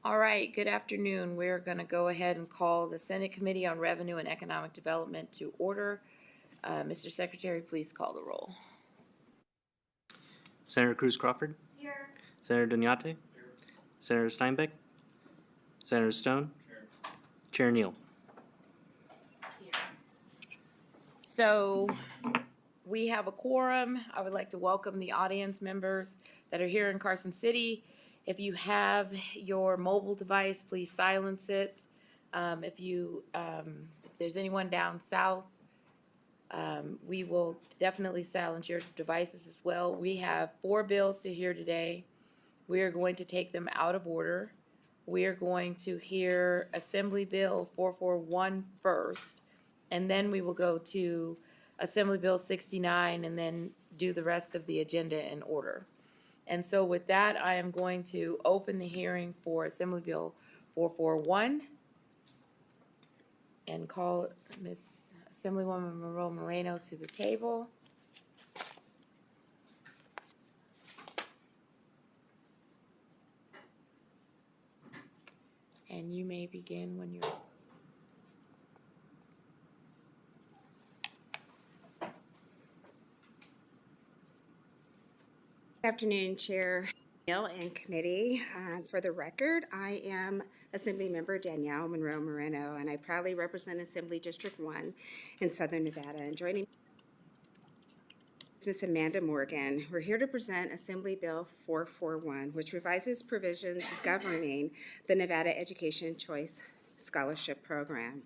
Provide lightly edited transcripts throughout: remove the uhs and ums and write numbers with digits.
All right, good afternoon. We're going to go ahead and call the Senate Committee on Revenue and Economic Development to order. Mr. Secretary, please call the roll. Senator Cruz Crawford. Here. Senator Dunyate. Here. Senator Steinbeck. Senator Stone. Here. Chair Neal. Here. So we have a quorum. I would like to welcome the audience members that are here in Carson City. If you have your mobile device, please silence it. If there's anyone down south, we will definitely silence your devices as well. We have 4 bills to hear today. We are going to take them out of order. We are going to hear Assembly Bill 441 first, and then we will go to Assembly Bill 69 and then do the rest of the agenda in order. And so with that, I am going to open the hearing for Assembly Bill 441 and call Ms. Assemblywoman Monroe Moreno to the table. And you may begin when you're... Good afternoon, Chair Neal and committee. For the record, I am Assembly Member Danielle Monroe Moreno, and I proudly represent Assembly District 1 in Southern Nevada. And joining me is Ms. Amanda Morgan. We're here to present Assembly Bill 441, which revises provisions governing the Nevada Education Choice Scholarship Program.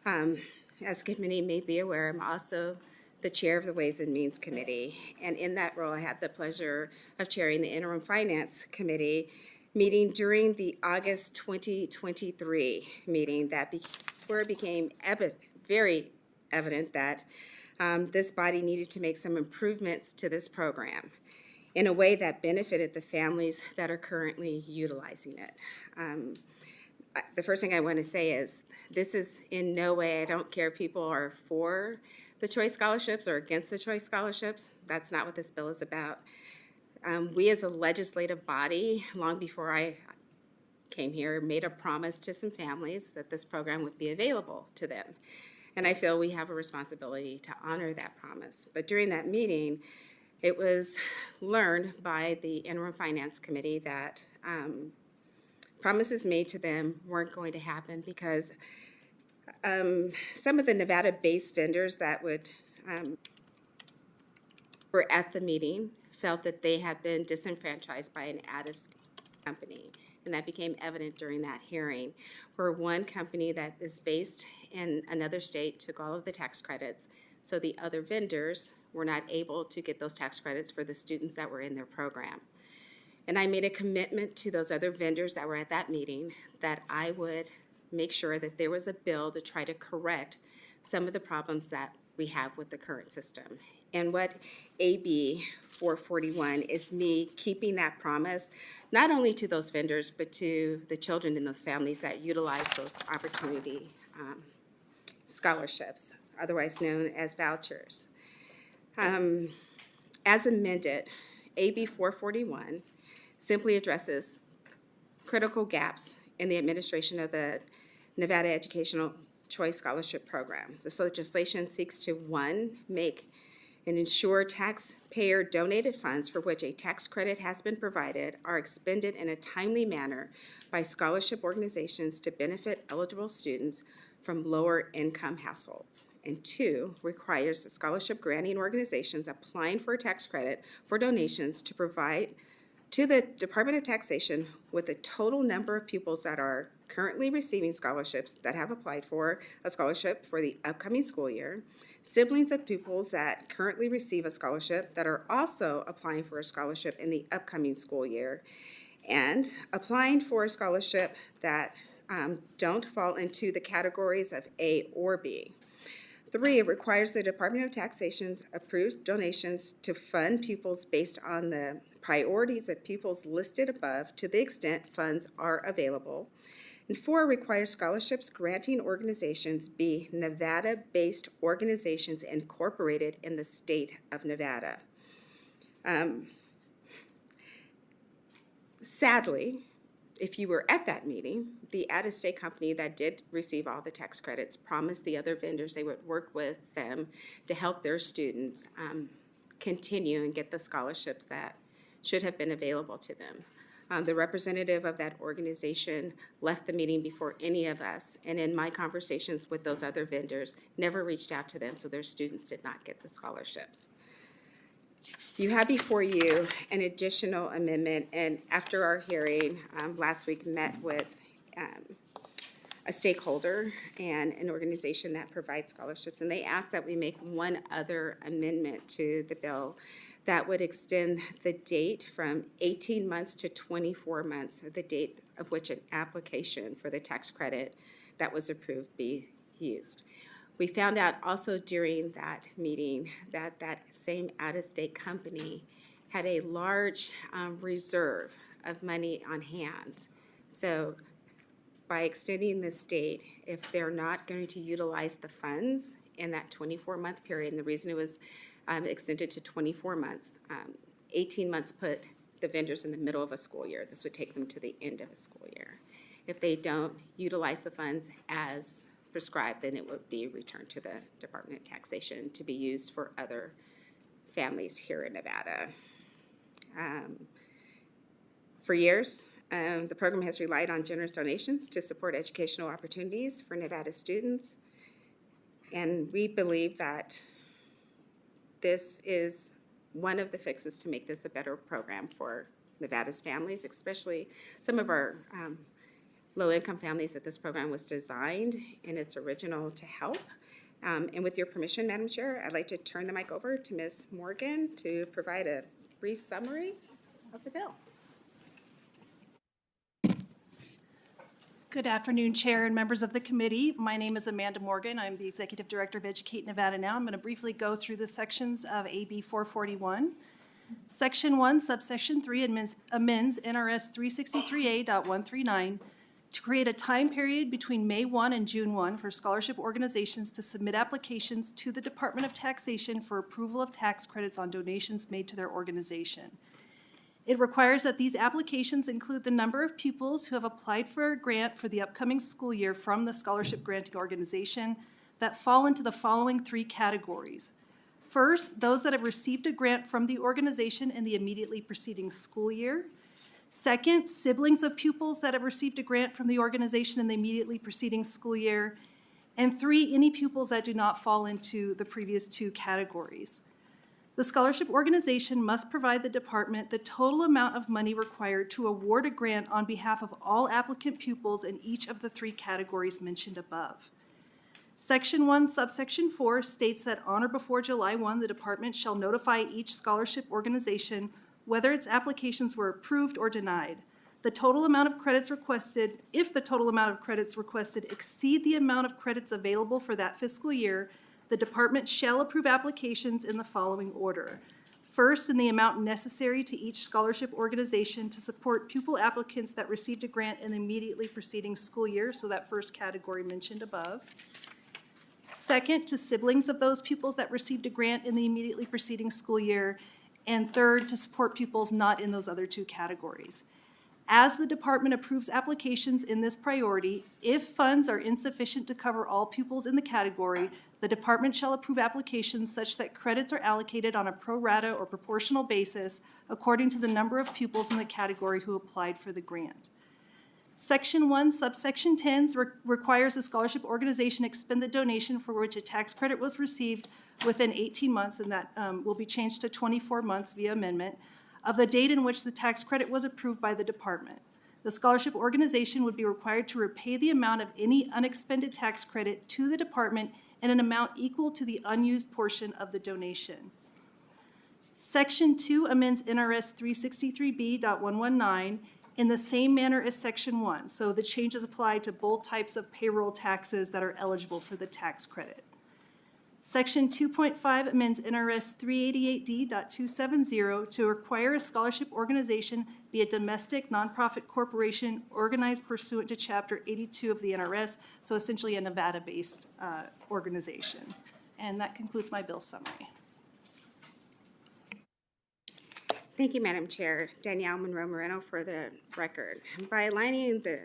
As the committee may be aware, I'm also the chair of the Ways and Means Committee, and in that role I had the pleasure of chairing the Interim Finance Committee meeting during the August 2023 meeting where it became very evident that this body needed to make some improvements to this program in a way that benefited the families that are currently utilizing it. The first thing I want to say is this is in no way, I don't care if people are for the choice scholarships or against the choice scholarships. That's not what this bill is about. We as a legislative body, long before I came here, made a promise to some families that this program would be available to them. And I feel we have a responsibility to honor that promise. But during that meeting, it was learned by the Interim Finance Committee that promises made to them weren't going to happen because some of the Nevada-based vendors that were at the meeting felt that they had been disenfranchised by an out-of-state company, and that became evident during that hearing, where one company that is based in another state took all of the tax credits, so the other vendors were not able to get those tax credits for the students that were in their program. And I made a commitment to those other vendors that were at that meeting that I would make sure that there was a bill to try to correct some of the problems that we have with the current system. And what AB 441 is me keeping that promise, not only to those vendors, but to the children in those families that utilize those opportunity scholarships, otherwise known as vouchers. As amended, AB 441 simply addresses critical gaps in the administration of the Nevada Educational Choice Scholarship Program. This legislation seeks to, 1, make and ensure taxpayer-donated funds for which a tax credit has been provided are expended in a timely manner by scholarship organizations to benefit eligible students from lower-income households. And 2, requires the scholarship granting organizations applying for a tax credit for donations to provide to the Department of Taxation with the total number of pupils that are currently receiving scholarships that have applied for a scholarship for the upcoming school year, siblings of pupils that currently receive a scholarship that are also applying for a scholarship in the upcoming school year, and applying for a scholarship that don't fall into the categories of A or B. 3, it requires the Department of Taxation's approved donations to fund pupils based on the priorities of pupils listed above to the extent funds are available. And 4, requires scholarships granting organizations be Nevada-based organizations incorporated in the state of Nevada. Sadly, if you were at that meeting, the out-of-state company that did receive all the tax credits promised the other vendors they would work with them to help their students continue and get the scholarships that should have been available to them. The representative of that organization left the meeting before any of us, and in my conversations with those other vendors, never reached out to them, so their students did not get the scholarships. You have before you an additional amendment, and after our hearing last week, met with a stakeholder and an organization that provides scholarships, and they asked that we make one other amendment to the bill that would extend the date from 18 months to 24 months, the date of which an application for the tax credit that was approved be used. We found out also during that meeting that that same out-of-state company had a large reserve of money on hand. So by extending this date, if they're not going to utilize the funds in that 24-month period, and the reason it was extended to 24 months, 18 months put the vendors in the middle of a school year. This would take them to the end of a school year. If they don't utilize the funds as prescribed, then it would be returned to the Department of Taxation to be used for other families here in Nevada. For years, the program has relied on generous donations to support educational opportunities for Nevada students, and we believe that this is one of the fixes to make this a better program for Nevada's families, especially some of our low-income families that this program was designed in its original to help. And with your permission, Madam Chair, I'd like to turn the mic over to Ms. Morgan to provide a brief summary of the bill. Good afternoon, Chair and members of the committee. My name is Amanda Morgan. I'm the Executive Director of Educate Nevada Now. I'm going to briefly go through the sections of AB 441. Section 1, subsection 3 amends NRS 363A.139 to create a time period between May 1 and June 1 for scholarship organizations to submit applications to the Department of Taxation for approval of tax credits on donations made to their organization. It requires that these applications include the number of pupils who have applied for a grant for the upcoming school year from the scholarship granting organization that fall into the following three categories. First, those that have received a grant from the organization in the immediately preceding school year. Second, siblings of pupils that have received a grant from the organization in the immediately preceding school year. And three, any pupils that do not fall into the previous two categories. The scholarship organization must provide the department the total amount of money required to award a grant on behalf of all applicant pupils in each of the three categories mentioned above. Section 1, subsection 4 states that on or before July 1, the department shall notify each scholarship organization whether its applications were approved or denied. The total amount of credits requested, if the total amount of credits requested exceed the amount of credits available for that fiscal year, the department shall approve applications in the following order. First, in the amount necessary to each scholarship organization to support pupil applicants that received a grant in the immediately preceding school year, so that first category mentioned above. Second, to siblings of those pupils that received a grant in the immediately preceding school year. And third, to support pupils not in those other two categories. As the department approves applications in this priority, if funds are insufficient to cover all pupils in the category, the department shall approve applications such that credits are allocated on a pro rata or proportional basis according to the number of pupils in the category who applied for the grant. Section 1, subsection 10 requires the scholarship organization expend the donation for which a tax credit was received within 18 months, and that will be changed to 24 months via amendment, of the date in which the tax credit was approved by the department. The scholarship organization would be required to repay the amount of any unexpended tax credit to the department in an amount equal to the unused portion of the donation. Section 2 amends NRS 363B.119 in the same manner as Section 1, so the changes apply to both types of payroll taxes that are eligible for the tax credit. Section 2.5 amends NRS 388D.270 to require a scholarship organization be a domestic nonprofit corporation organized pursuant to Chapter 82 of the NRS, so essentially a Nevada-based organization. And that concludes my bill summary. Thank you, Madam Chair. Danielle Monroe Moreno for the record. By aligning the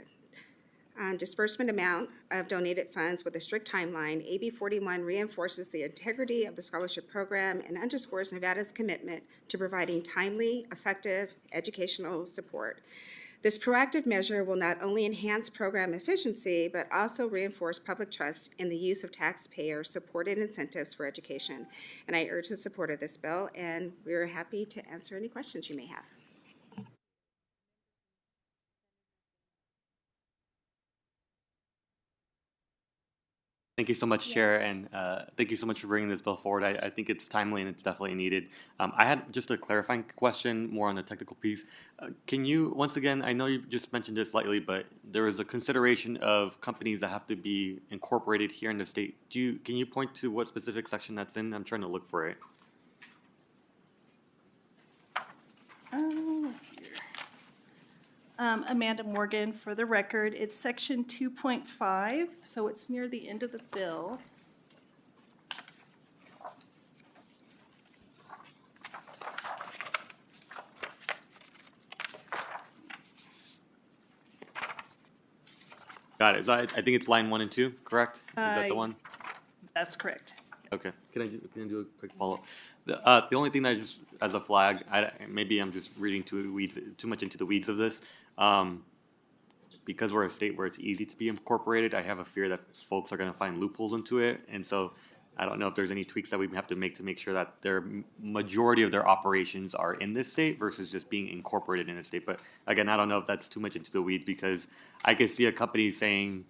disbursement amount of donated funds with a strict timeline, AB 41 reinforces the integrity of the scholarship program and underscores Nevada's commitment to providing timely, effective educational support. This proactive measure will not only enhance program efficiency, but also reinforce public trust in the use of taxpayer-supported incentives for education. And I urge the support of this bill, and we're happy to answer any questions you may have. Thank you so much, Chair, and thank you so much for bringing this bill forward. I think it's timely and it's definitely needed. I had just a clarifying question, more on the technical piece. Can you, once again, I know you just mentioned it slightly, but there is a consideration of companies that have to be incorporated here in the state. Can you point to what specific section that's in? I'm trying to look for it. Let's see here. Amanda Morgan, for the record, it's section 2.5, so it's near the end of the bill. Got it. So I think it's line 1 and 2, correct? Is that the one? That's correct. Okay. Can I do a quick follow-up? The only thing that I just, as a flag, maybe I'm just reading too much into the weeds of this. Because we're a state where it's easy to be incorporated, I have a fear that folks are going to find loopholes into it. And so I don't know if there's any tweaks that we have to make sure that their majority of their operations are in this state versus just being incorporated in a state. But again, I don't know if that's too much into the weeds, because I could see a company saying,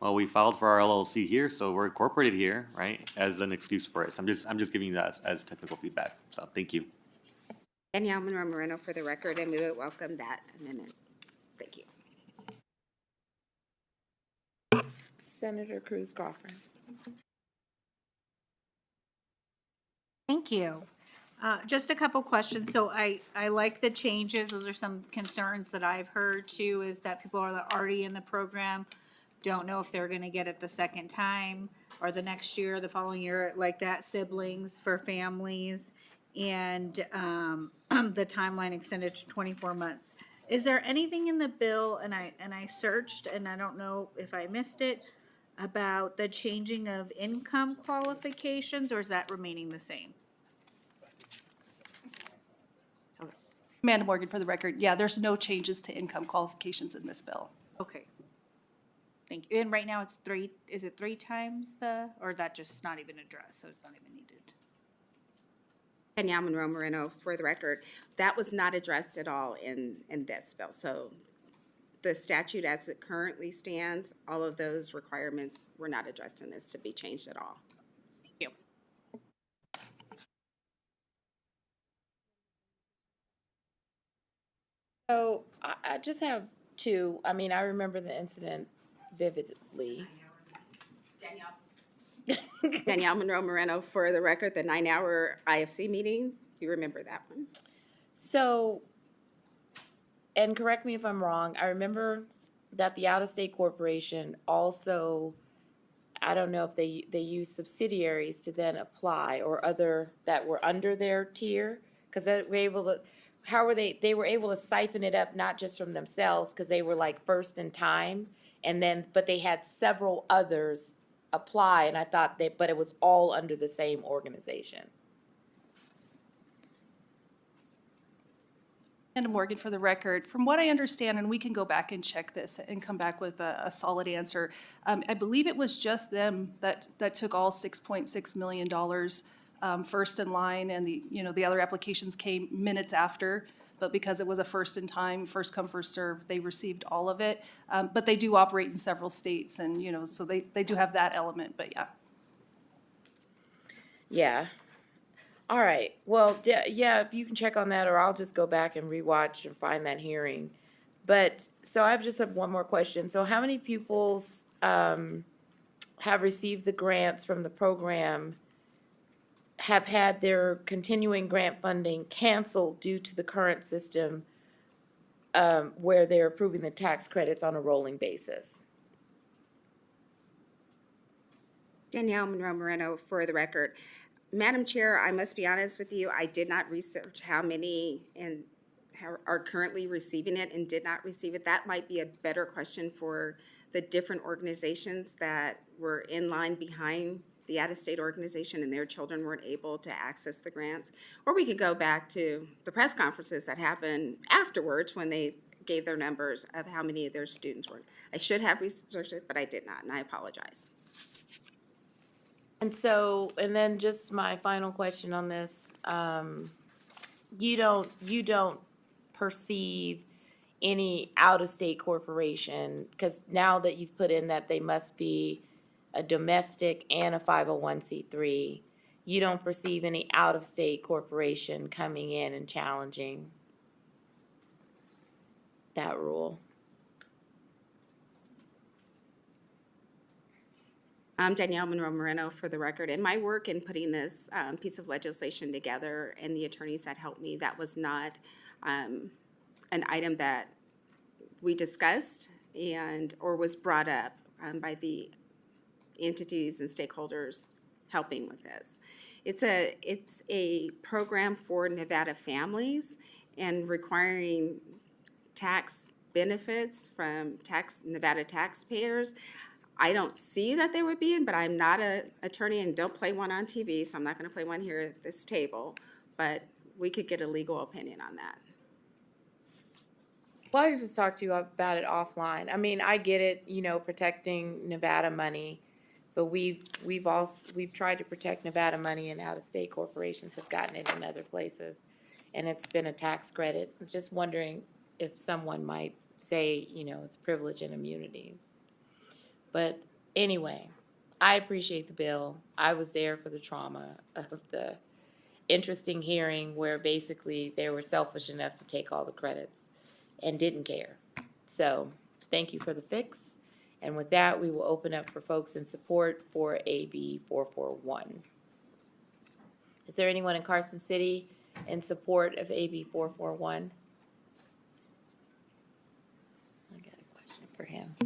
well, we filed for our LLC here, so we're incorporated here, right, as an excuse for it. So I'm just giving you that as technical feedback. So thank you. Danielle Monroe Moreno for the record, and we would welcome that amendment. Thank you. Senator Cruz Crawford. Thank you. Just a couple questions. So I like the changes. Those are some concerns that I've heard too, is that people are already in the program, don't know if they're gonna get it the second time or the next year, the following year, like that, siblings for families, and the timeline extended to 24 months. Is there anything in the bill, and I searched, and I don't know if I missed it, about the changing of income qualifications, or is that remaining the same? Amanda Morgan, for the record, yeah, there's no changes to income qualifications in this bill. Okay. Thank you. And right now it's is it 3 times or that just not even addressed, so it's not even needed? Danielle Monroe Moreno for the record, that was not addressed at all in this bill. So the statute as it currently stands, all of those requirements were not addressed in this to be changed at all. Thank you. So I just have two. I mean, I remember the incident vividly. Danielle Monroe Moreno for the record, the 9-hour IFC meeting, you remember that one? So, and correct me if I'm wrong, I remember that the out-of-state corporation also, I don't know if they use subsidiaries to then apply, or other that were under their tier, because they were able to, how were they were able to siphon it up, not just from themselves, because they were like first in time, and then, but they had several others apply, and I thought but it was all under the same organization. Amanda Morgan, for the record, from what I understand, and we can go back and check this and come back with a solid answer, I believe it was just them that took all $6.6 million first in line, and the other applications came minutes after. But because it was a first in time, first come, first served, they received all of it. But they do operate in several states, and so they do have that element. But yeah. Yeah. All right. Well, yeah, if you can check on that, or I'll just go back and rewatch and find that hearing. But, so I just have one more question. So how many pupils have received the grants from the program, have had their continuing grant funding canceled due to the current system where they're approving the tax credits on a rolling basis? Danielle Monroe Moreno for the record. Madam Chair, I must be honest with you, I did not research how many are currently receiving it and did not receive it. That might be a better question for the different organizations that were in line behind the out-of-state organization and their children weren't able to access the grants. Or we could go back to the press conferences that happened afterwards when they gave their numbers of how many of their students were. I should have researched it, but I did not, and I apologize. And so, and then just my final question on this, you don't perceive any out-of-state corporation, because now that you've put in that they must be a domestic and a 501c3, you don't perceive any out-of-state corporation coming in and challenging that rule? I'm Danielle Monroe Moreno, for the record. In my work in putting this piece of legislation together and the attorneys that helped me, that was not an item that we discussed or was brought up by the entities and stakeholders helping with this. It's a program for Nevada families and requiring tax benefits from Nevada taxpayers. I don't see that they would be in, but I'm not an attorney and don't play one on TV, so I'm not going to play one here at this table. But we could get a legal opinion on that. Well, I could just talk to you about it offline. I mean, I get it, protecting Nevada money, but we've tried to protect Nevada money, and out-of-state corporations have gotten it in other places, and it's been a tax credit. I'm just wondering if someone might say, it's privilege and immunities. But anyway, I appreciate the bill. I was there for the trauma of the interesting hearing where basically they were selfish enough to take all the credits and didn't care. So thank you for the fix. And with that, we will open up for folks in support for AB 441. Is there anyone in Carson City in support of AB 441? I got a question for him.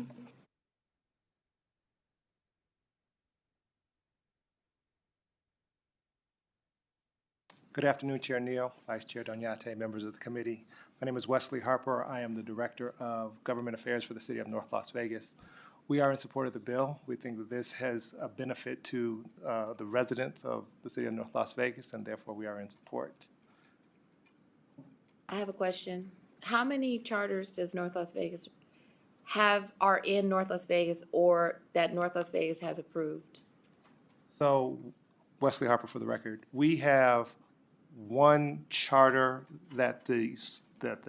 Good afternoon, Chair Neal, Vice Chair Donyate, members of the committee. My name is Wesley Harper. I am the Director of Government Affairs for the City of North Las Vegas. We are in support of the bill. We think that this has a benefit to the residents of the City of North Las Vegas, and therefore we are in support. I have a question. How many charters does North Las Vegas are in North Las Vegas or that North Las Vegas has approved? So, Wesley Harper for the record. We have one charter that the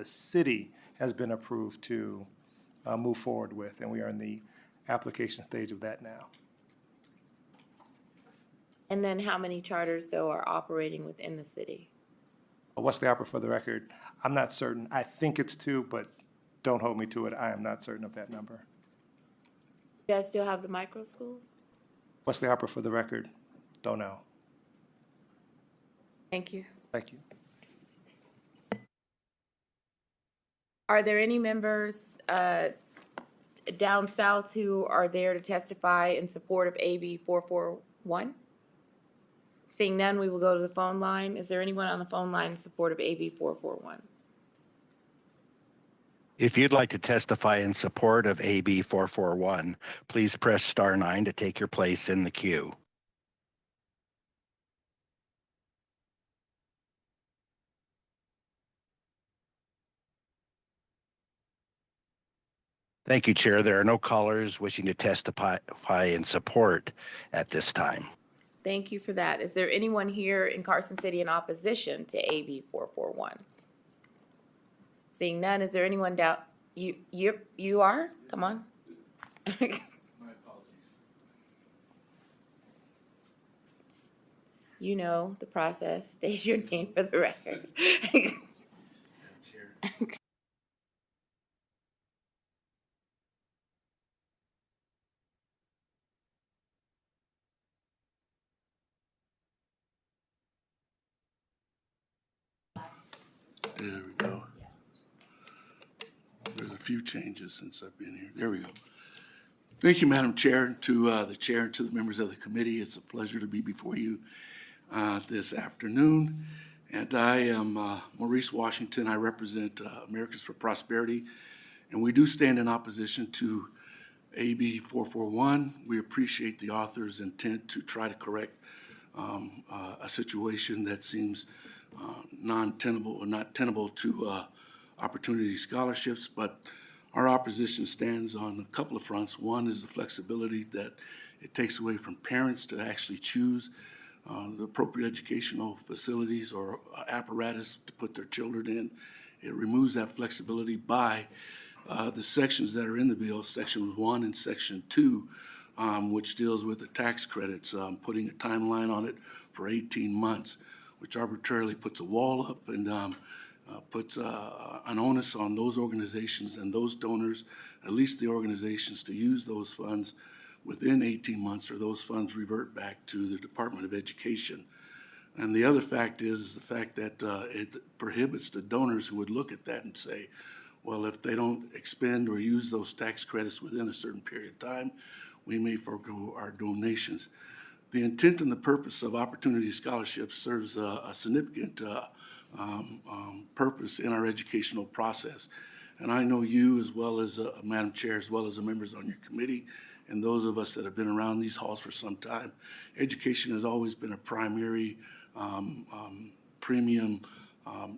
city has been approved to move forward with, and we are in the application stage of that now. And then how many charters, though, are operating within the city? Wesley Harper for the record. I'm not certain. I think it's 2, but don't hold me to it. I am not certain of that number. You guys still have the micro schools? Wesley Harper for the record. Don't know. Thank you. Thank you. Are there any members down south who are there to testify in support of AB 441? Seeing none, we will go to the phone line. Is there anyone on the phone line in support of AB 441? If you'd like to testify in support of AB 441, please press *9 to take your place in the queue. Thank you, Chair. There are no callers wishing to testify in support at this time. Thank you for that. Is there anyone here in Carson City in opposition to AB 441? Seeing none, is there anyone down? You are? Come on. My apologies. You know the process. State your name for the record. Madam Chair. There we go. There's a few changes since I've been here. There we go. Thank you, Madam Chair, to the chair and to the members of the committee. It's a pleasure to be before you this afternoon. And I am Maurice Washington. I represent Americans for Prosperity, and we do stand in opposition to AB 441. We appreciate the author's intent to try to correct a situation that seems non-tenable or not tenable to opportunity scholarships, but our opposition stands on a couple of fronts. One is the flexibility that it takes away from parents to actually choose the appropriate educational facilities or apparatus to put their children in. It removes that flexibility by the sections that are in the bill, Section 1 and Section 2, which deals with the tax credits, putting a timeline on it for 18 months, which arbitrarily puts a wall up and puts an onus on those organizations and those donors, at least the organizations, to use those funds within 18 months, or those funds revert back to the Department of Education. And the other fact is the fact that it prohibits the donors who would look at that and say, well, if they don't expend or use those tax credits within a certain period of time, we may forego our donations. The intent and the purpose of Opportunity Scholarships serves a significant purpose in our educational process. And I know you, as well as Madam Chair, as well as the members on your committee, and those of us that have been around these halls for some time, education has always been a primary premium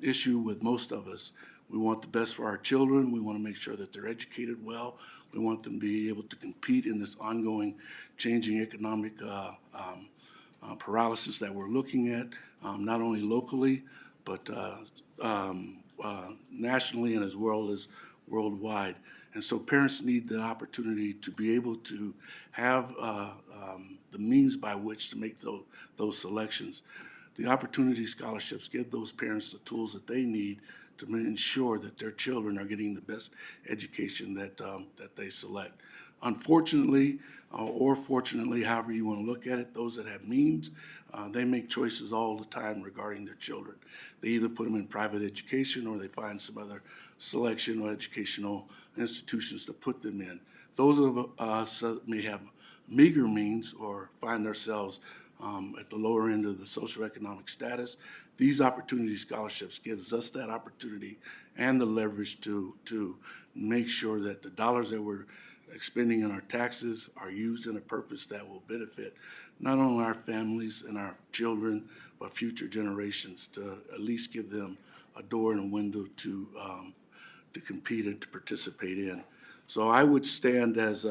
issue with most of us. We want the best for our children. We want to make sure that they're educated well. We want them to be able to compete in this ongoing changing economic paralysis that we're looking at, not only locally, but nationally and as well as worldwide. And so parents need the opportunity to be able to have the means by which to make those selections. The Opportunity Scholarships give those parents the tools that they need to ensure that their children are getting the best education that they select. Unfortunately, or fortunately, however you want to look at it, those that have means, they make choices all the time regarding their children. They either put them in private education or they find some other selection or educational institutions to put them in. Those of us that may have meager means or find ourselves at the lower end of the socioeconomic status, these Opportunity Scholarships gives us that opportunity and the leverage to make sure that the dollars that we're expending in our taxes are used in a purpose that will benefit not only our families and our children, but future generations, to at least give them a door and a window to compete and to participate in. So I would stand as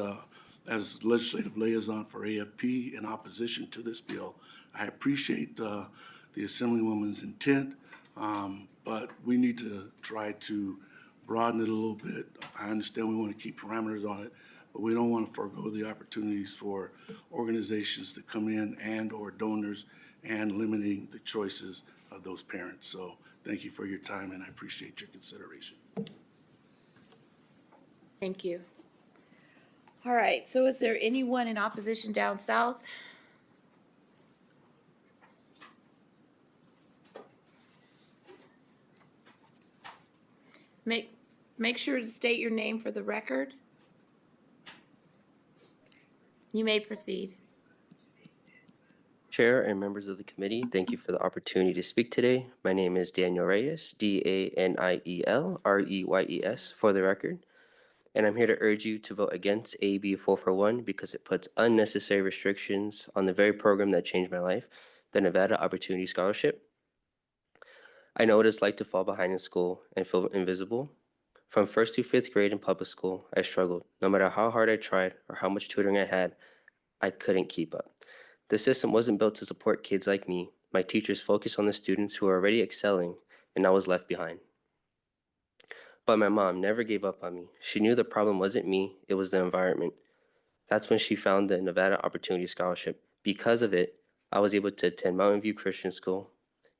legislative liaison for AFP in opposition to this bill. I appreciate the Assemblywoman's intent, but we need to try to broaden it a little bit. I understand we want to keep parameters on it, but we don't want to forego the opportunities for organizations to come in and or donors and limiting the choices of those parents. So thank you for your time, and I appreciate your consideration. Thank you. All right, so is there anyone in opposition down south? Make sure to state your name for the record. You may proceed. Chair and members of the committee, thank you for the opportunity to speak today. My name is Daniel Reyes, Daniel Reyes, for the record. And I'm here to urge you to vote against AB 441 because it puts unnecessary restrictions on the very program that changed my life, the Nevada Opportunity Scholarship. I know what it's like to fall behind in school and feel invisible. From 1st to 5th grade in public school, I struggled. No matter how hard I tried or how much tutoring I had, I couldn't keep up. The system wasn't built to support kids like me. My teachers focused on the students who were already excelling, and I was left behind. But my mom never gave up on me. She knew the problem wasn't me, it was the environment. That's when she found the Nevada Opportunity Scholarship. Because of it, I was able to attend Mountain View Christian School,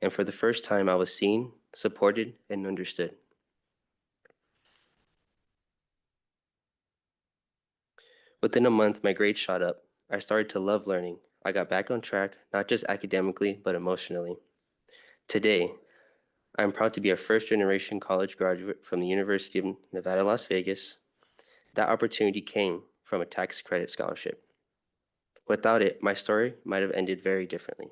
and for the first time, I was seen, supported, and understood. Within a month, my grades shot up. I started to love learning. I got back on track, not just academically, but emotionally. Today, I'm proud to be a first-generation college graduate from the University of Nevada, Las Vegas. That opportunity came from a tax credit scholarship. Without it, my story might have ended very differently.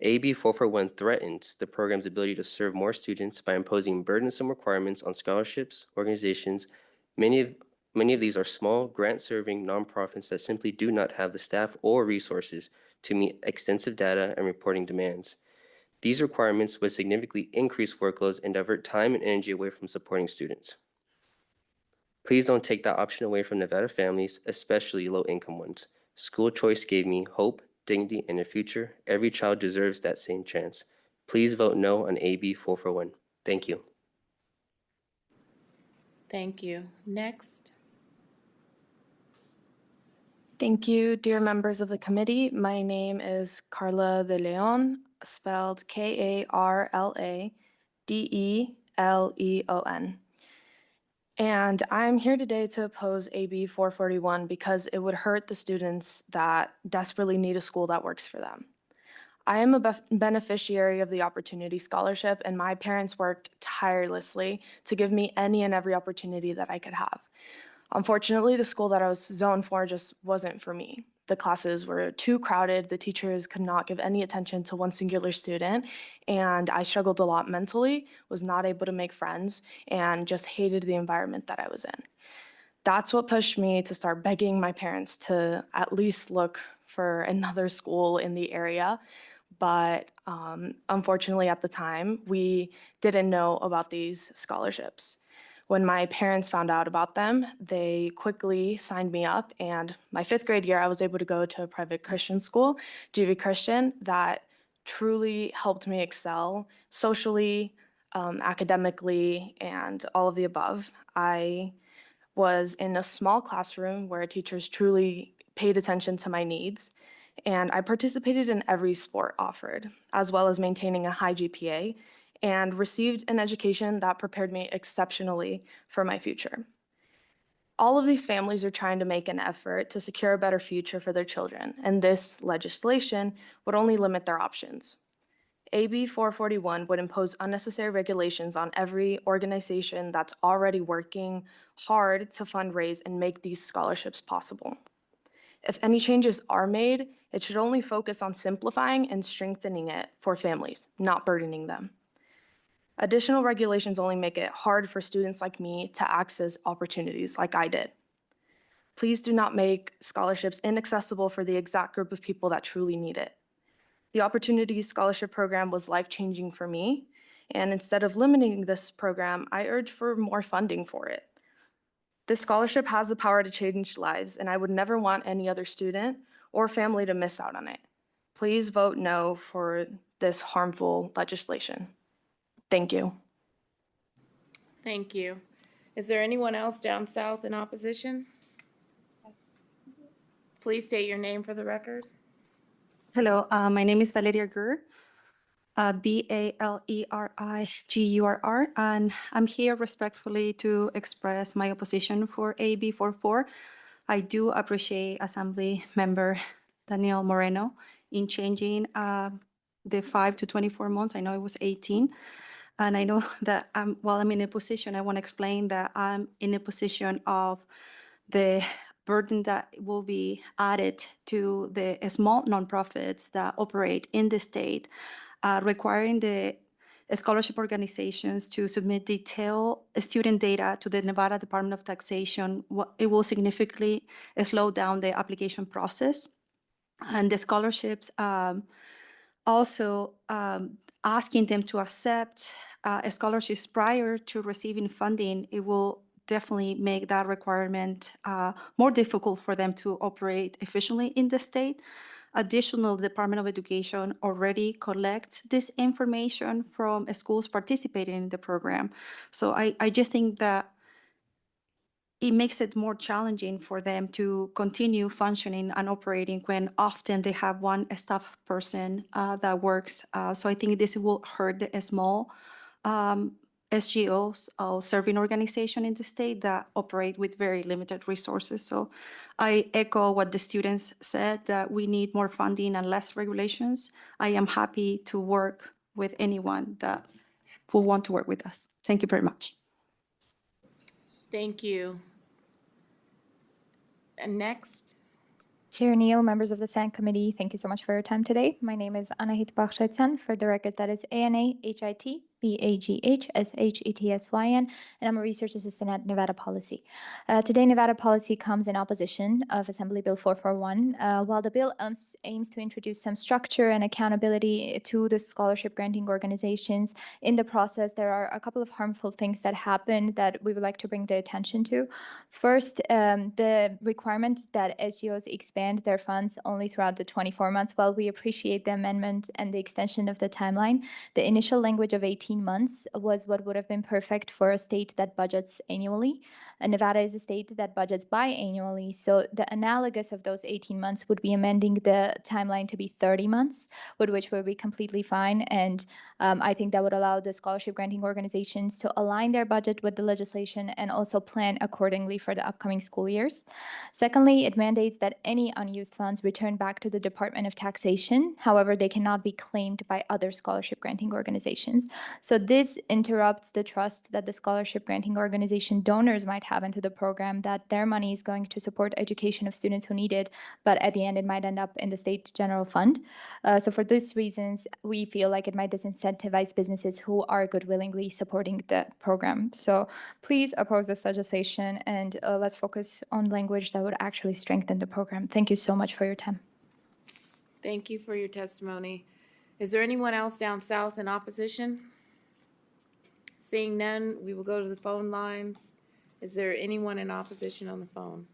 AB 441 threatens the program's ability to serve more students by imposing burdensome requirements on scholarships, organizations. Many of these are small, grant-serving nonprofits that simply do not have the staff or resources to meet extensive data and reporting demands. These requirements would significantly increase workloads and divert time and energy away from supporting students. Please don't take that option away from Nevada families, especially low-income ones. School choice gave me hope, dignity, and a future. Every child deserves that same chance. Please vote no on AB 441. Thank you. Thank you. Next. Thank you, dear members of the committee. My name is Carla de Leon, spelled Karladeleon. And I'm here today to oppose AB 441 because it would hurt the students that desperately need a school that works for them. I am a beneficiary of the Opportunity Scholarship, and my parents worked tirelessly to give me any and every opportunity that I could have. Unfortunately, the school that I was zoned for just wasn't for me. The classes were too crowded, the teachers could not give any attention to one singular student, and I struggled a lot mentally, was not able to make friends, and just hated the environment that I was in. That's what pushed me to start begging my parents to at least look for another school in the area. But unfortunately, at the time, we didn't know about these scholarships. When my parents found out about them, they quickly signed me up, and my 5th grade year, I was able to go to a private Christian school, GV Christian, that truly helped me excel socially, academically, and all of the above. I was in a small classroom where teachers truly paid attention to my needs, and I participated in every sport offered, as well as maintaining a high GPA, and received an education that prepared me exceptionally for my future. All of these families are trying to make an effort to secure a better future for their children, and this legislation would only limit their options. AB 441 would impose unnecessary regulations on every organization that's already working hard to fundraise and make these scholarships possible. If any changes are made, it should only focus on simplifying and strengthening it for families, not burdening them. Additional regulations only make it hard for students like me to access opportunities like I did. Please do not make scholarships inaccessible for the exact group of people that truly need it. The Opportunity Scholarship Program was life-changing for me, and instead of limiting this program, I urge for more funding for it. This scholarship has the power to change lives, and I would never want any other student or family to miss out on it. Please vote no for this harmful legislation. Thank you. Thank you. Is there anyone else down south in opposition? Please state your name for the record. Hello, my name is Valeria Gur, Balerigurr, and I'm here respectfully to express my opposition for AB 44. I do appreciate Assembly Member Daniel Moreno in changing the 5 to 24 months. I know it was 18. And I know that while I'm in a position, I want to explain that I'm in a position of the burden that will be added to the small nonprofits that operate in the state, requiring the scholarship organizations to submit detailed student data to the Nevada Department of Taxation. It will significantly slow down the application process. And the scholarships also asking them to accept scholarships prior to receiving funding, it will definitely make that requirement more difficult for them to operate efficiently in the state. Additionally, the Department of Education already collects this information from schools participating in the program. So I just think that it makes it more challenging for them to continue functioning and operating when often they have one staff person that works. So I think this will hurt the small SGOs or serving organization in the state that operate with very limited resources. So I echo what the students said, that we need more funding and less regulations. I am happy to work with anyone that will want to work with us. Thank you very much. Thank you. And next. Chair Neal, members of the Senate Committee, thank you so much for your time today. My name is Anahit Baghshetsan. For the record, that is ANAHIT BAGHSHETSYN, and I'm a research assistant at Nevada Policy. Today, Nevada Policy comes in opposition of Assembly Bill 441. While the bill aims to introduce some structure and accountability to the scholarship granting organizations, in the process, there are a couple of harmful things that happen that we would like to bring the attention to. First, the requirement that SGOs expand their funds only throughout the 24 months. While we appreciate the amendment and the extension of the timeline, the initial language of 18 months was what would have been perfect for a state that budgets annually. Nevada is a state that budgets biannually, so the analogous of those 18 months would be amending the timeline to be 30 months, with which would be completely fine. And I think that would allow the scholarship granting organizations to align their budget with the legislation and also plan accordingly for the upcoming school years. Secondly, it mandates that any unused funds return back to the Department of Taxation. However, they cannot be claimed by other scholarship granting organizations. So this interrupts the trust that the scholarship granting organization donors might have into the program, that their money is going to support education of students who need it, but at the end it might end up in the state general fund. So for these reasons, we feel like it might disincentivize businesses who are good willingly supporting the program. So please oppose this legislation, and let's focus on language that would actually strengthen the program. Thank you so much for your time. Thank you for your testimony. Is there anyone else down south in opposition? Seeing none, we will go to the phone lines. Is there anyone in opposition on the phone?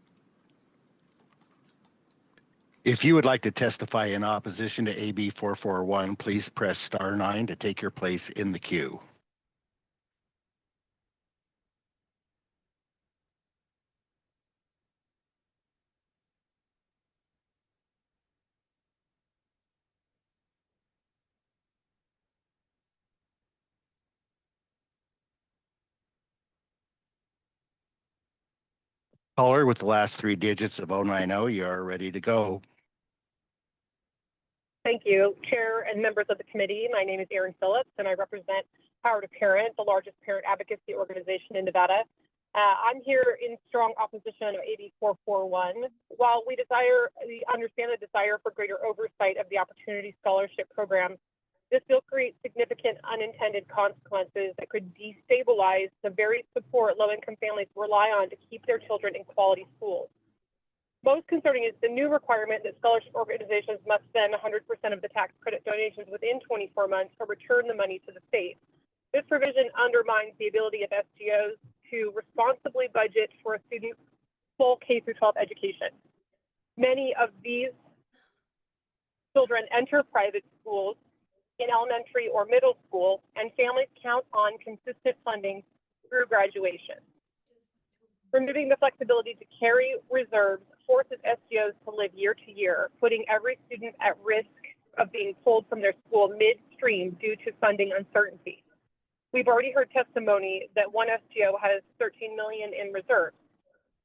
If you would like to testify in opposition to AB 441, please press star 9 to take your place in the queue. Caller with the last 3 digits of 090, you are ready to go. Thank you, Chair and members of the committee. My name is Erin Phillips, and I represent Power to Parent, the largest parent advocacy organization in Nevada. I'm here in strong opposition of AB 441. While we understand the desire for greater oversight of the Opportunity Scholarship Program, this bill creates significant unintended consequences that could destabilize the very support low-income families rely on to keep their children in quality schools. Most concerning is the new requirement that scholarship organizations must spend 100% of the tax credit donations within 24 months or return the money to the state. This provision undermines the ability of SGOs to responsibly budget for a student's full K-12 education. Many of these children enter private schools in elementary or middle school, and families count on consistent funding through graduation. Removing the flexibility to carry reserves forces SGOs to live year to year, putting every student at risk of being pulled from their school midstream due to funding uncertainty. We've already heard testimony that one SGO has $13 million in reserves.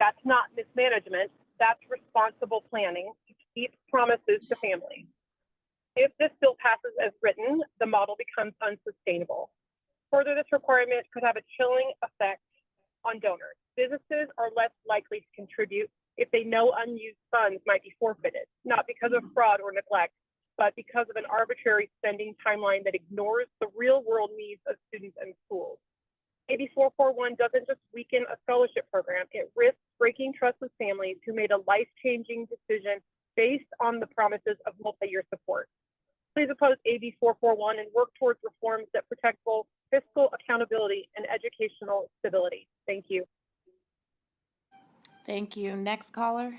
That's not mismanagement, that's responsible planning to keep promises to families. If this bill passes as written, the model becomes unsustainable. Further, this requirement could have a chilling effect on donors. Businesses are less likely to contribute if they know unused funds might be forfeited, not because of fraud or neglect, but because of an arbitrary spending timeline that ignores the real world needs of students and schools. AB 441 doesn't just weaken a scholarship program, it risks breaking trust with families who made a life-changing decision based on the promises of multi-year support. Please oppose AB 441 and work towards reforms that protect both fiscal accountability and educational stability. Thank you. Thank you. Next caller.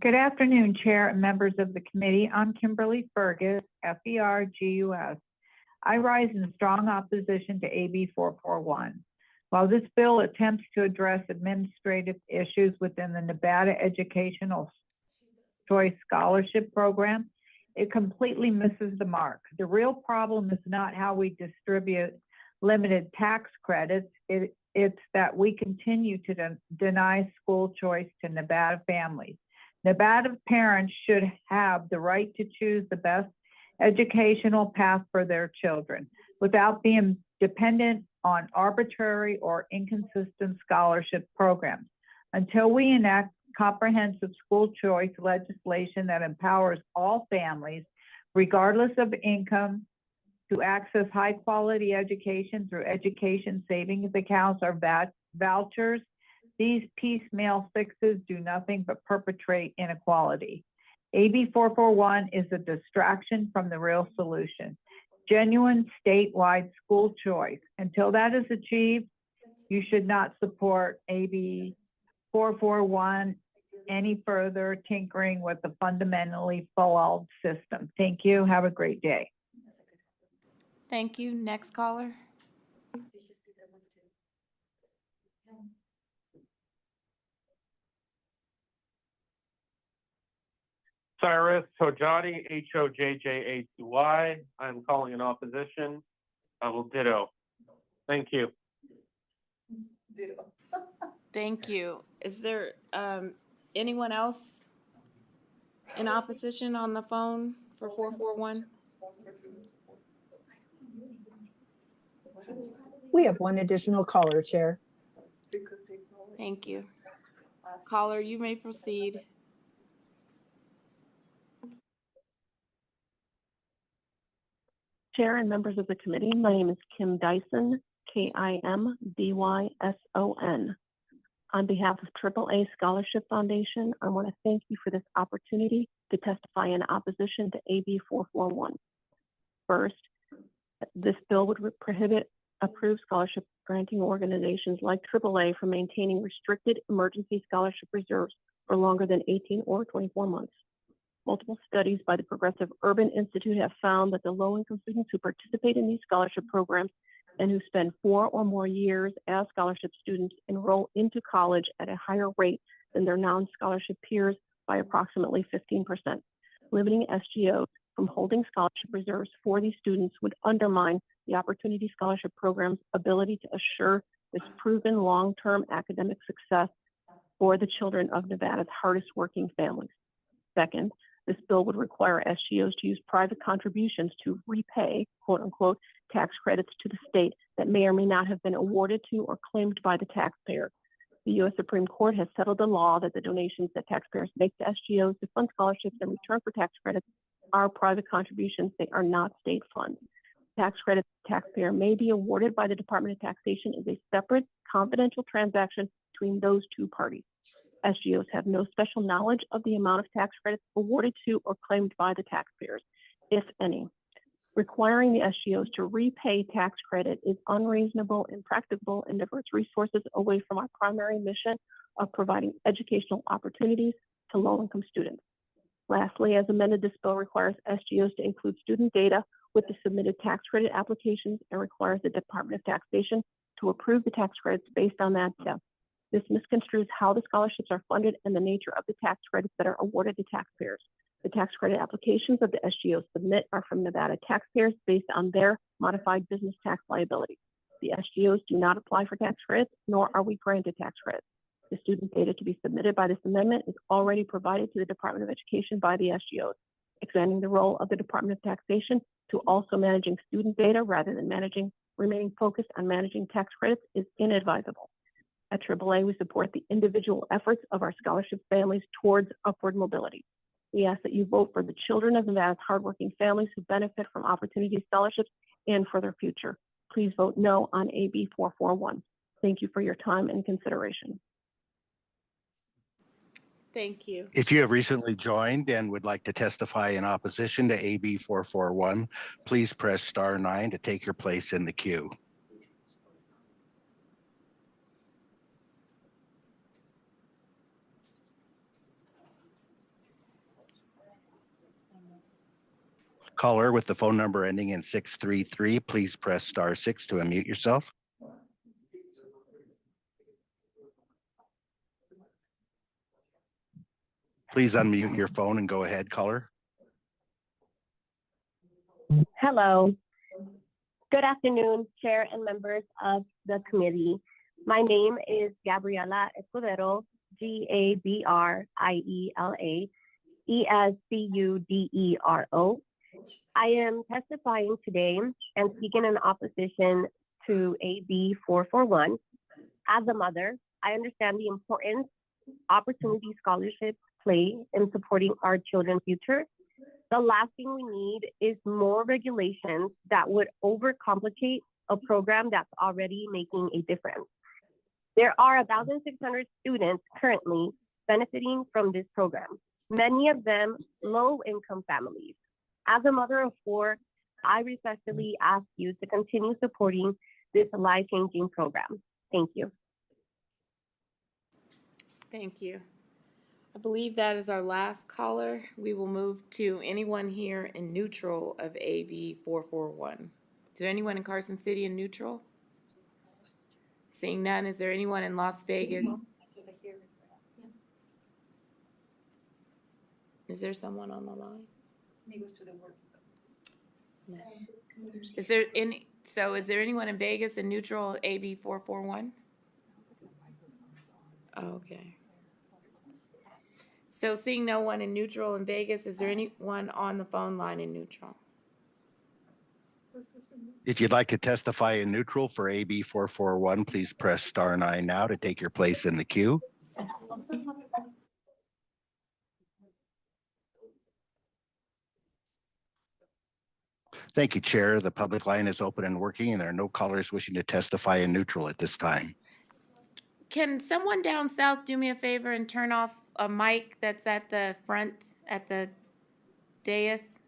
Good afternoon, Chair and members of the committee. I'm Kimberly Fergus, FERGUS. I rise in strong opposition to AB 441. While this bill attempts to address administrative issues within the Nevada Educational Choice Scholarship Program, it completely misses the mark. The real problem is not how we distribute limited tax credits. It's that we continue to deny school choice to Nevada families. Nevada parents should have the right to choose the best educational path for their children without being dependent on arbitrary or inconsistent scholarship programs. Until we enact comprehensive school choice legislation that empowers all families, regardless of income, to access high-quality education through education savings accounts or vouchers, these piecemeal fixes do nothing but perpetuate inequality. AB 441 is a distraction from the real solution, genuine statewide school choice. Until that is achieved, you should not support AB 441 any further tinkering with the fundamentally flawed system. Thank you. Have a great day. Thank you. Next caller. Cyrus Hojjati, Hojjati. I'm calling in opposition. I will ditto. Thank you. Thank you. Is there anyone else in opposition on the phone for 441? We have one additional caller, Chair. Thank you. Caller, you may proceed. Chair and members of the committee, my name is Kim Dyson, Kimdyson. On behalf of AAA Scholarship Foundation, I want to thank you for this opportunity to testify in opposition to AB 441. First, this bill would prohibit approved scholarship granting organizations like AAA from maintaining restricted emergency scholarship reserves for longer than 18 or 24 months. Multiple studies by the Progressive Urban Institute have found that the low-income students who participate in these scholarship programs and who spend 4 or more years as scholarship students enroll into college at a higher rate than their non-scholarship peers by approximately 15%. Limiting SGOs from holding scholarship reserves for these students would undermine the Opportunity Scholarship Program's ability to assure this proven long-term academic success for the children of Nevada's hardest working families. Second, this bill would require SGOs to use private contributions to repay, quote unquote, tax credits to the state that may or may not have been awarded to or claimed by the taxpayer. The U.S. Supreme Court has settled the law that the donations that taxpayers make to SGOs to fund scholarships in return for tax credits are private contributions. They are not state funds. Tax credits the taxpayer may be awarded by the Department of Taxation is a separate, confidential transaction between those two parties. SGOs have no special knowledge of the amount of tax credits awarded to or claimed by the taxpayers, if any. Requiring the SGOs to repay tax credit is unreasonable, impracticable, and diverts resources away from our primary mission of providing educational opportunities to low-income students. Lastly, as amended, this bill requires SGOs to include student data with the submitted tax credit applications and requires the Department of Taxation to approve the tax credits based on that data. This misconstrues how the scholarships are funded and the nature of the tax credits that are awarded to taxpayers. The tax credit applications that the SGOs submit are from Nevada taxpayers based on their modified business tax liability. The SGOs do not apply for tax credits, nor are we granted tax credits. The student data to be submitted by this amendment is already provided to the Department of Education by the SGOs. Expanding the role of the Department of Taxation to also managing student data rather than remaining focused on managing tax credits is inadvisable. At AAA, we support the individual efforts of our scholarship families towards upward mobility. We ask that you vote for the children of Nevada's hardworking families who benefit from Opportunity Scholarships and for their future. Please vote no on AB 441. Thank you for your time and consideration. Thank you. If you have recently joined and would like to testify in opposition to AB 441, please press *9 to take your place in the queue. Caller with the phone number ending in 633, please press *6 to unmute yourself. Please unmute your phone and go ahead, caller. Hello. Good afternoon, Chair and members of the committee. My name is Gabriela Escudero, Gabriela Escudero. I am testifying today and speaking in opposition to AB 441. As a mother, I understand the importance opportunity scholarships play in supporting our children's future. The last thing we need is more regulations that would overcomplicate a program that's already making a difference. There are 1,600 students currently benefiting from this program, many of them low-income families. As a mother of 4, I respectfully ask you to continue supporting this life-changing program. Thank you. Thank you. I believe that is our last caller. We will move to anyone here in neutral of AB 441. Is there anyone in Carson City in neutral? Seeing none, is there anyone in Las Vegas? Is there someone on the line? No. Is there anyone in Vegas in neutral AB 441? Okay. So seeing no one in neutral in Vegas, is there anyone on the phone line in neutral? If you'd like to testify in neutral for AB 441, please press *9 now to take your place in the queue. Thank you, Chair. The public line is open and working, and there are no callers wishing to testify in neutral at this time. Can someone down south do me a favor and turn off a mic that's at the front, at the dais?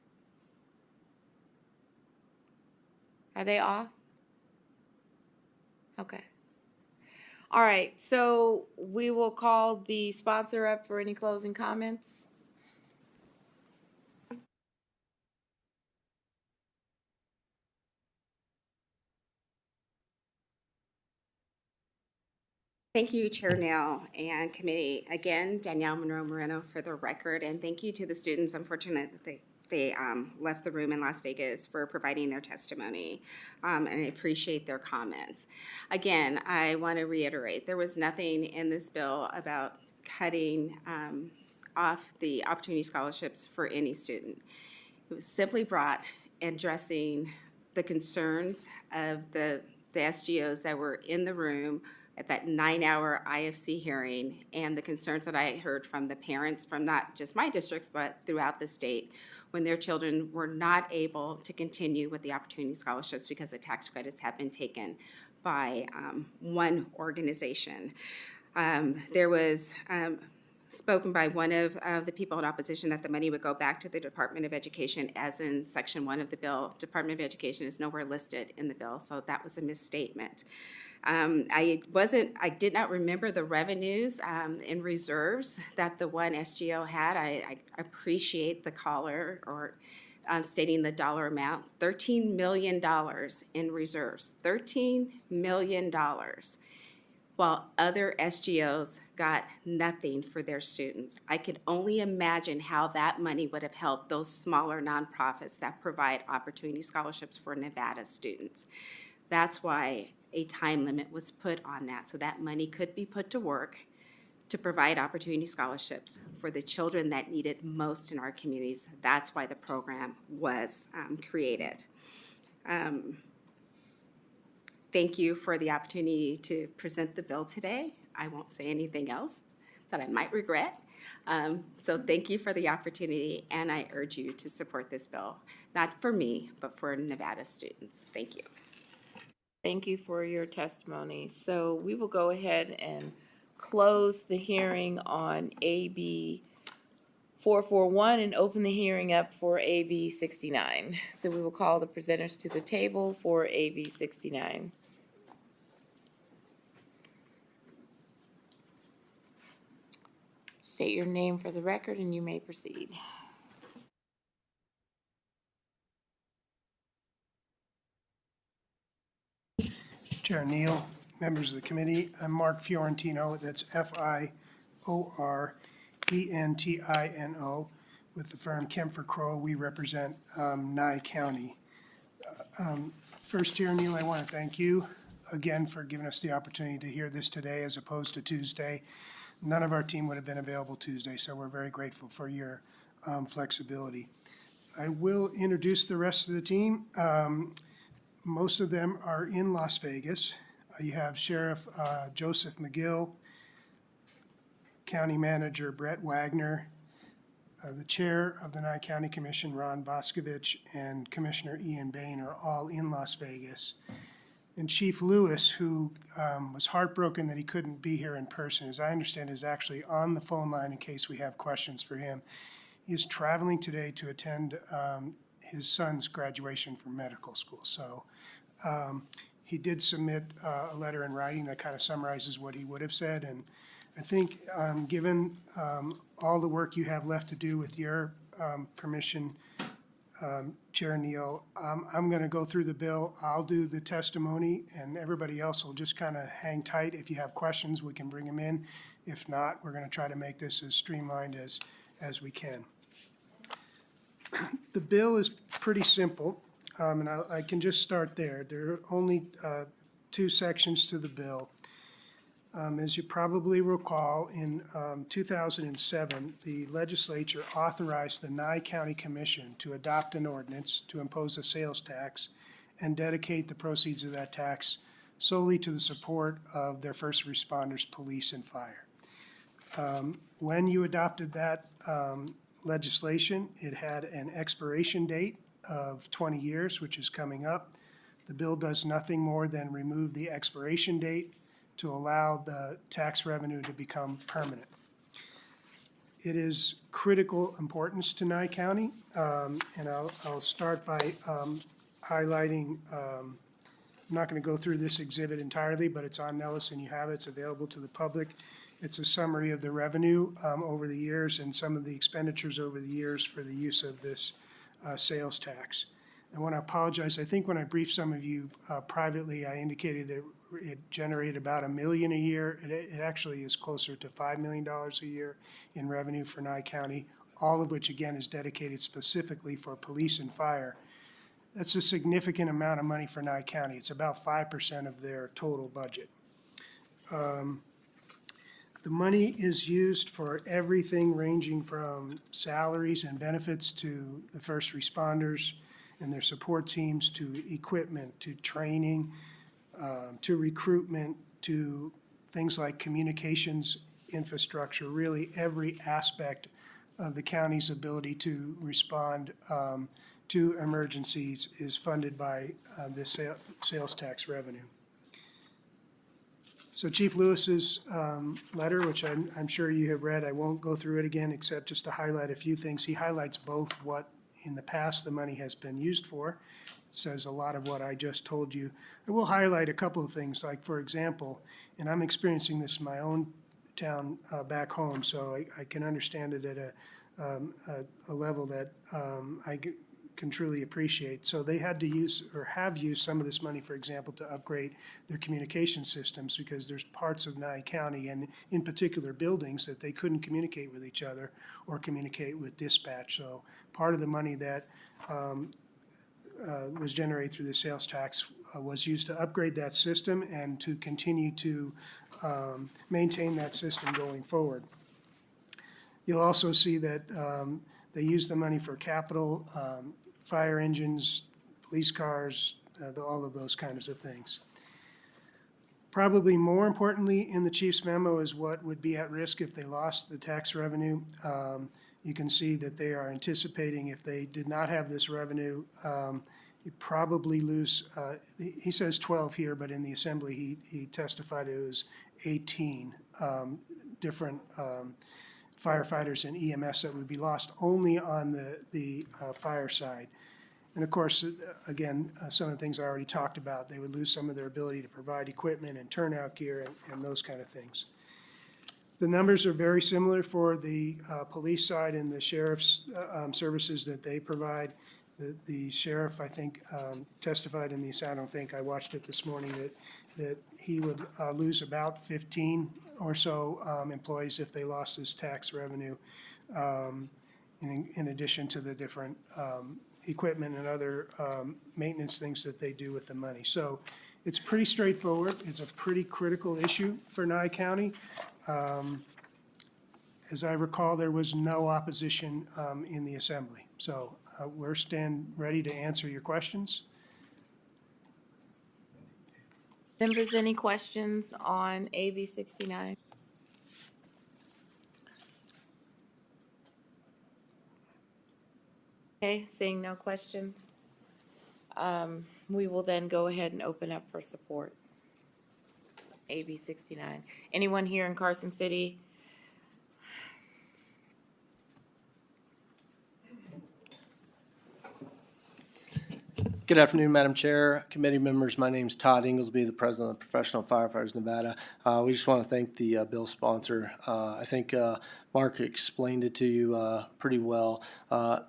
Are they off? Okay. All right, so we will call the sponsor up for any closing comments. Thank you, Chair Neal and committee. Again, Danielle Monroe Moreno for the record, and thank you to the students. Unfortunate that they left the room in Las Vegas for providing their testimony, and I appreciate their comments. Again, I want to reiterate, there was nothing in this bill about cutting off the opportunity scholarships for any student. It was simply brought addressing the concerns of the SGOs that were in the room at that 9-hour IFC hearing, and the concerns that I heard from the parents from not just my district, but throughout the state, when their children were not able to continue with the opportunity scholarships because the tax credits have been taken by one organization. There was spoken by one of the people in opposition that the money would go back to the Department of Education, as in Section 1 of the bill. Department of Education is nowhere listed in the bill, so that was a misstatement. I did not remember the revenues in reserves that the one SGO had. I appreciate the caller or stating the dollar amount, $13 million in reserves, $13 million, while other SGOs got nothing for their students. I could only imagine how that money would have helped those smaller nonprofits that provide opportunity scholarships for Nevada students. That's why a time limit was put on that, so that money could be put to work to provide opportunity scholarships for the children that need it most in our communities. That's why the program was created. Thank you for the opportunity to present the bill today. I won't say anything else that I might regret. So thank you for the opportunity, and I urge you to support this bill, not for me, but for Nevada students. Thank you. Thank you for your testimony. So we will go ahead and close the hearing on AB 441 and open the hearing up for AB 69. So we will call the presenters to the table for AB 69. State your name for the record and you may proceed. Chair Neal, members of the committee, I'm Mark Fiorentino, that's Fiorentino, with the firm Kempfer Crowe. We represent Nye County. First, Chair Neal, I want to thank you again for giving us the opportunity to hear this today as opposed to Tuesday. None of our team would have been available Tuesday, so we're very grateful for your flexibility. I will introduce the rest of the team. Most of them are in Las Vegas. You have Sheriff Joseph McGill, County Manager Brett Wagner, the Chair of the Nye County Commission, Ron Boscovich, and Commissioner Ian Bain are all in Las Vegas. And Chief Lewis, who was heartbroken that he couldn't be here in person, as I understand, is actually on the phone line in case we have questions for him. He is traveling today to attend his son's graduation from medical school. So he did submit a letter in writing that kind of summarizes what he would have said. And I think given all the work you have left to do with your permission, Chair Neal, I'm going to go through the bill. I'll do the testimony, and everybody else will just kind of hang tight. If you have questions, we can bring them in. If not, we're going to try to make this as streamlined as we can. The bill is pretty simple, and I can just start there. There are only 2 sections to the bill. As you probably recall, in 2007, the legislature authorized the Nye County Commission to adopt an ordinance to impose a sales tax and dedicate the proceeds of that tax solely to the support of their first responders, police, and fire. When you adopted that legislation, it had an expiration date of 20 years, which is coming up. The bill does nothing more than remove the expiration date to allow the tax revenue to become permanent. It is critical importance to Nye County, and I'll start by highlighting, I'm not going to go through this exhibit entirely, but it's on Nellis and you have it. It's available to the public. It's a summary of the revenue over the years and some of the expenditures over the years for the use of this sales tax. I want to apologize. I think when I briefed some of you privately, I indicated that it generated about $1 million a year. It actually is closer to $5 million a year in revenue for Nye County, all of which, again, is dedicated specifically for police and fire. That's a significant amount of money for Nye County. It's about 5% of their total budget. The money is used for everything ranging from salaries and benefits to the first responders and their support teams, to equipment, to training, to recruitment, to things like communications infrastructure. Really, every aspect of the county's ability to respond to emergencies is funded by this sales tax revenue. So Chief Lewis's letter, which I'm sure you have read, I won't go through it again except just to highlight a few things. He highlights both what in the past the money has been used for. It says a lot of what I just told you. I will highlight a couple of things, like, for example, and I'm experiencing this in my own town back home, so I can understand it at a level that I can truly appreciate. So they had to use, or have used, some of this money, for example, to upgrade their communication systems, because there's parts of Nye County, and in particular buildings, that they couldn't communicate with each other or communicate with dispatch. So part of the money that was generated through the sales tax was used to upgrade that system and to continue to maintain that system going forward. You'll also see that they use the money for capital, fire engines, police cars, all of those kinds of things. Probably more importantly in the chief's memo is what would be at risk if they lost the tax revenue. You can see that they are anticipating, if they did not have this revenue, you'd probably lose, he says 12 here, but in the assembly he testified it was 18 different firefighters and EMS that would be lost only on the fire side. And of course, again, some of the things I already talked about, they would lose some of their ability to provide equipment and turnout gear and those kind of things. The numbers are very similar for the police side and the sheriff's services that they provide. The sheriff, I think, testified in the assembly, I don't think, I watched it this morning, that he would lose about 15 or so employees if they lost this tax revenue, in addition to the different equipment and other maintenance things that they do with the money. So it's pretty straightforward. It's a pretty critical issue for Nye County. As I recall, there was no opposition in the assembly. So we're ready to answer your questions. Members, any questions on AB 69? Okay, seeing no questions, we will then go ahead and open up for support. AB 69. Anyone here in Carson City? Good afternoon, Madam Chair, committee members. My name is Todd Inglesby, the president of Professional Firefighters Nevada. We just want to thank the bill sponsor. I think Mark explained it to you pretty well.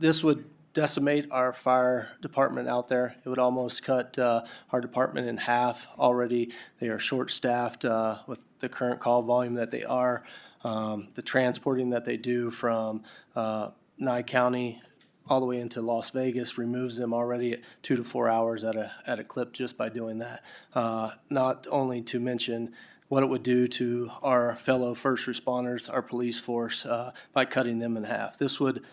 This would decimate our fire department out there. It would almost cut our department in half already. They are short-staffed with the current call volume that they are. The transporting that they do from Nye County all the way into Las Vegas removes them already at 2 to 4 hours at a clip just by doing that. Not only to mention what it would do to our fellow first responders, our police force, by cutting them in half. This would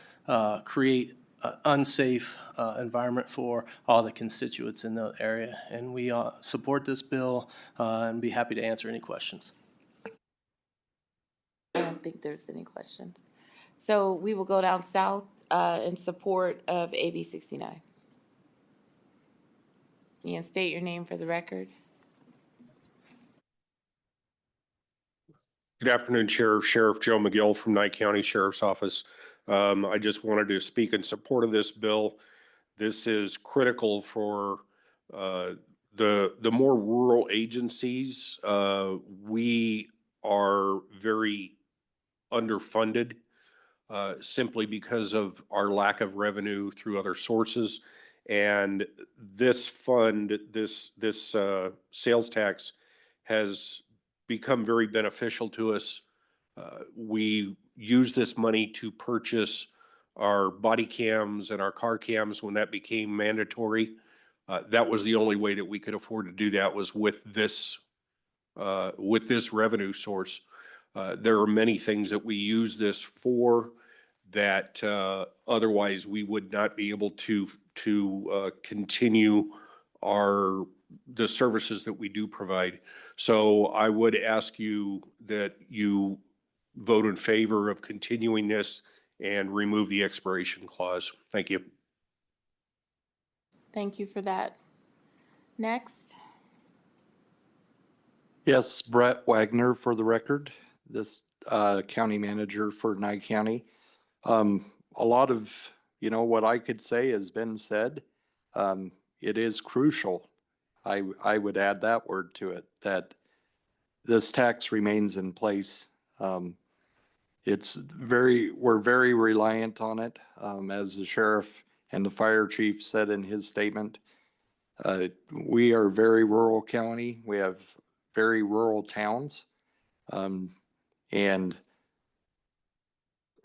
create an unsafe environment for all the constituents in the area. And we support this bill and be happy to answer any questions. I don't think there's any questions. So we will go down south in support of AB 69. You can state your name for the record. Good afternoon, Chair. Sheriff Joe McGill from Nye County Sheriff's Office. I just wanted to speak in support of this bill. This is critical for the more rural agencies. We are very underfunded simply because of our lack of revenue through other sources. And this fund, this sales tax has become very beneficial to us. We use this money to purchase our body cams and our car cams when that became mandatory. That was the only way that we could afford to do that, was with this revenue source. There are many things that we use this for that otherwise we would not be able to continue the services that we do provide. So I would ask you that you vote in favor of continuing this and remove the expiration clause. Thank you. Thank you for that. Next. Yes, Brett Wagner for the record, this county manager for Nye County. A lot of, what I could say has been said. It is crucial, I would add that word to it, that this tax remains in place. We're very reliant on it, as the sheriff and the fire chief said in his statement. We are a very rural county. We have very rural towns. And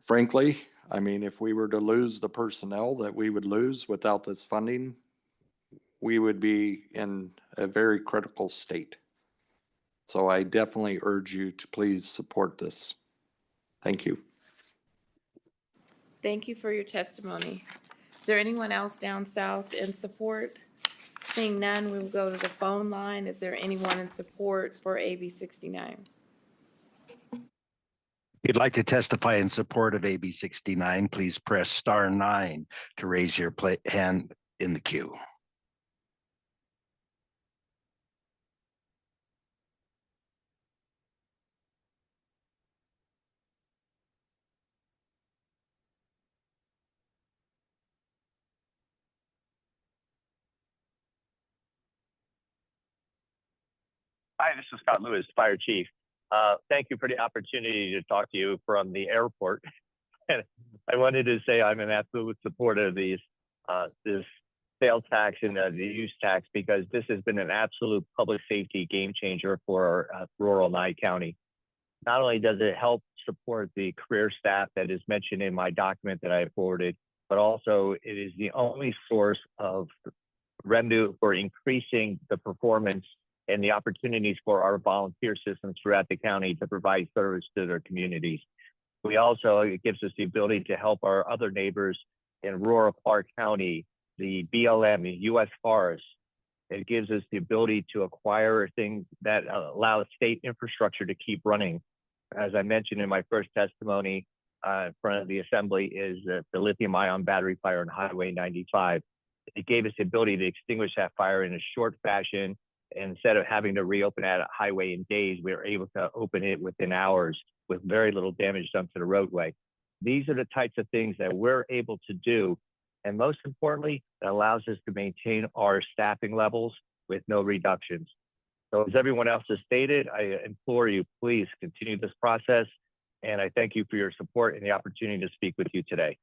frankly, if we were to lose the personnel that we would lose without this funding, we would be in a very critical state. So I definitely urge you to please support this. Thank you. Thank you for your testimony. Is there anyone else down south in support? Seeing none, we will go to the phone line. Is there anyone in support for AB 69? If you'd like to testify in support of AB 69, please press star 9 to raise your hand in the queue. Hi, this is Scott Lewis, Fire Chief. Thank you for the opportunity to talk to you from the airport. And I wanted to say I'm an absolute supporter of this sales tax and the use tax, because this has been an absolute public safety game changer for rural Nye County. Not only does it help support the career staff that is mentioned in my document that I forwarded, but also it is the only source of revenue for increasing the performance and the opportunities for our volunteer systems throughout the county to provide service to their communities. It gives us the ability to help our other neighbors in rural Clark County, the BLM, the U.S. Forest. It gives us the ability to acquire things that allow state infrastructure to keep running. As I mentioned in my first testimony, in front of the assembly is the lithium-ion battery fire on Highway 95. It gave us the ability to extinguish that fire in a short fashion. Instead of having to reopen that highway in days, we were able to open it within hours with very little damage done to the roadway. These are the types of things that we're able to do. And most importantly, it allows us to maintain our staffing levels with no reductions. So as everyone else has stated, I implore you, please continue this process. And I thank you for your support and the opportunity to speak with you today.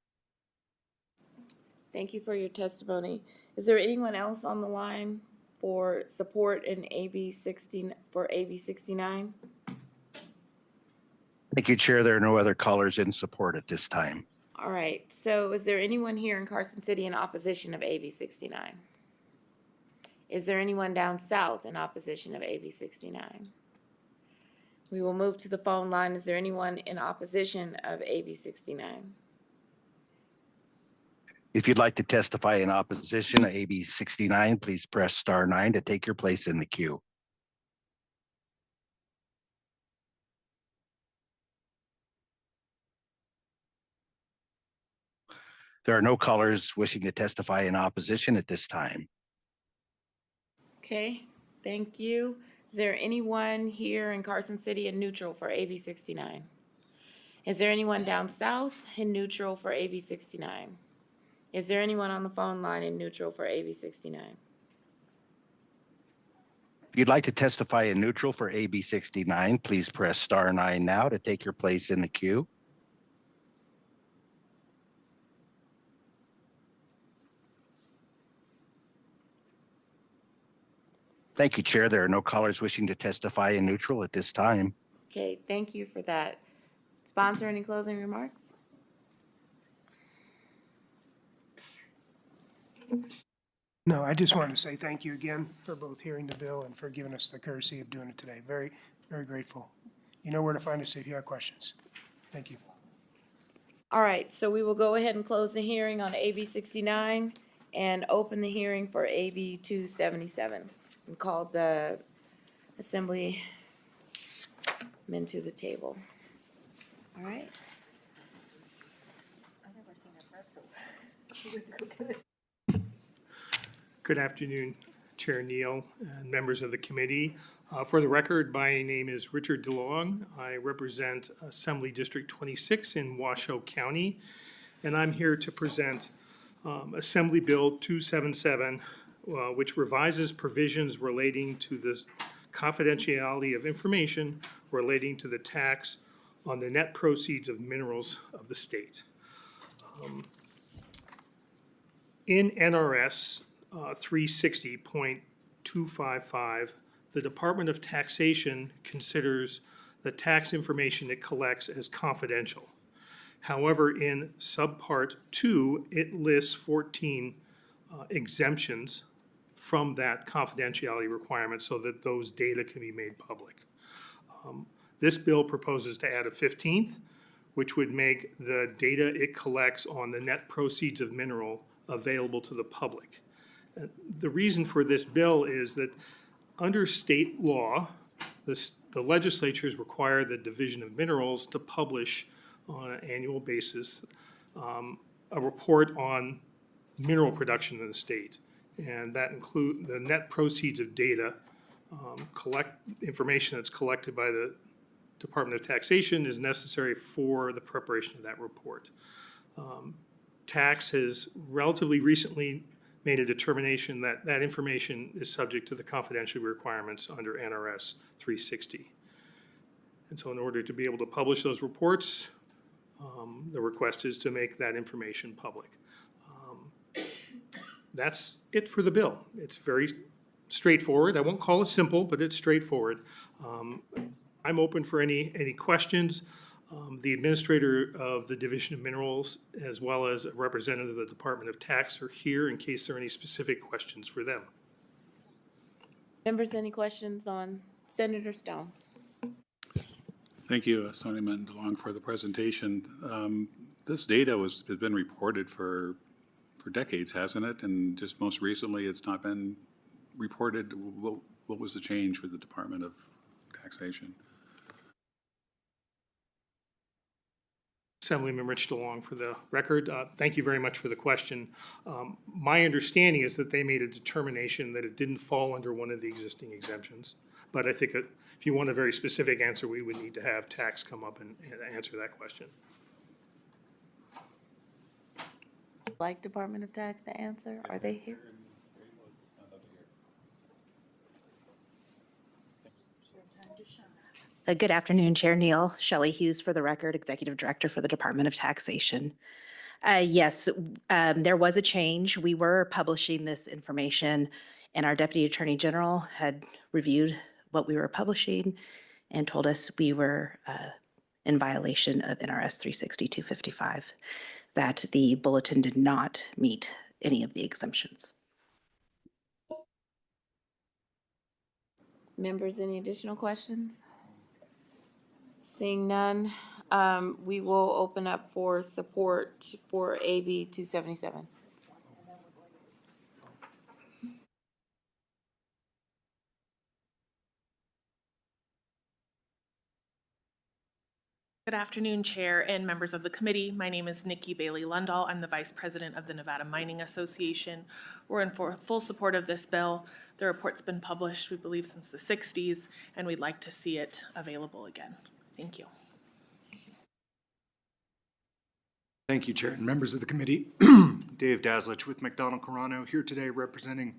Thank you for your testimony. Is there anyone else on the line for support in AB 69? Thank you, Chair. There are no other callers in support at this time. All right, so is there anyone here in Carson City in opposition of AB 69? Is there anyone down south in opposition of AB 69? We will move to the phone line. Is there anyone in opposition of AB 69? If you'd like to testify in opposition to AB 69, please press *9 to take your place in the queue. There are no callers wishing to testify in opposition at this time. Okay, thank you. Is there anyone here in Carson City in neutral for AB 69? Is there anyone down south in neutral for AB 69? Is there anyone on the phone line in neutral for AB 69? If you'd like to testify in neutral for AB 69, please press *9 now to take your place in the queue. Thank you, Chair. There are no callers wishing to testify in neutral at this time. Okay, thank you for that. Sponsor, any closing remarks? No, I just wanted to say thank you again for both hearing the bill and for giving us the courtesy of doing it today. Very, very grateful. You know where to find us if you have questions. Thank you. All right, so we will go ahead and close the hearing on AB 69 and open the hearing for AB 277 and call the assemblymen to the table. All right. Good afternoon, Chair Neal and members of the committee. For the record, my name is Richard DeLong. I represent Assembly District 26 in Washoe County, and I'm here to present Assembly Bill 277, which revises provisions relating to the confidentiality of information relating to the tax on the net proceeds of minerals of the state. In NRS 360.255, the Department of Taxation considers the tax information it collects as confidential. However, in subpart 2, it lists 14 exemptions from that confidentiality requirement so that those data can be made public. This bill proposes to add a 15th, which would make the data it collects on the net proceeds of mineral available to the public. The reason for this bill is that under state law, the legislatures require the Division of Minerals to publish on an annual basis a report on mineral production in the state. And that includes the net proceeds of data, information that's collected by the Department of Taxation is necessary for the preparation of that report. Tax has relatively recently made a determination that that information is subject to the confidentiality requirements under NRS 360. And so in order to be able to publish those reports, the request is to make that information public. That's it for the bill. It's very straightforward. I won't call it simple, but it's straightforward. I'm open for any questions. The administrator of the Division of Minerals, as well as a representative of the Department of Tax, are here in case there are any specific questions for them. Members, any questions on Senator Stone? Thank you, Assemblyman DeLong, for the presentation. This data has been reported for decades, hasn't it? And just most recently, it's not been reported. What was the change with the Department of Taxation? Assemblyman Rich DeLong for the record. Thank you very much for the question. My understanding is that they made a determination that it didn't fall under one of the existing exemptions. But I think that if you want a very specific answer, we would need to have tax come up and answer that question. Like Department of Tax to answer? Are they here? Good afternoon, Chair Neal. Shelley Hughes for the record, Executive Director for the Department of Taxation. Yes, there was a change. We were publishing this information and our Deputy Attorney General had reviewed what we were publishing and told us we were in violation of NRS 36255, that the bulletin did not meet any of the exemptions. Members, any additional questions? Seeing none, we will open up for support for AB 277. Good afternoon, Chair and members of the committee. My name is Nikki Bailey Lundahl. I'm the Vice President of the Nevada Mining Association. We're in full support of this bill. The report's been published, we believe, since the 60s, and we'd like to see it available again. Thank you. Thank you, Chair and members of the committee. Dave Daslich with McDonald Carano here today representing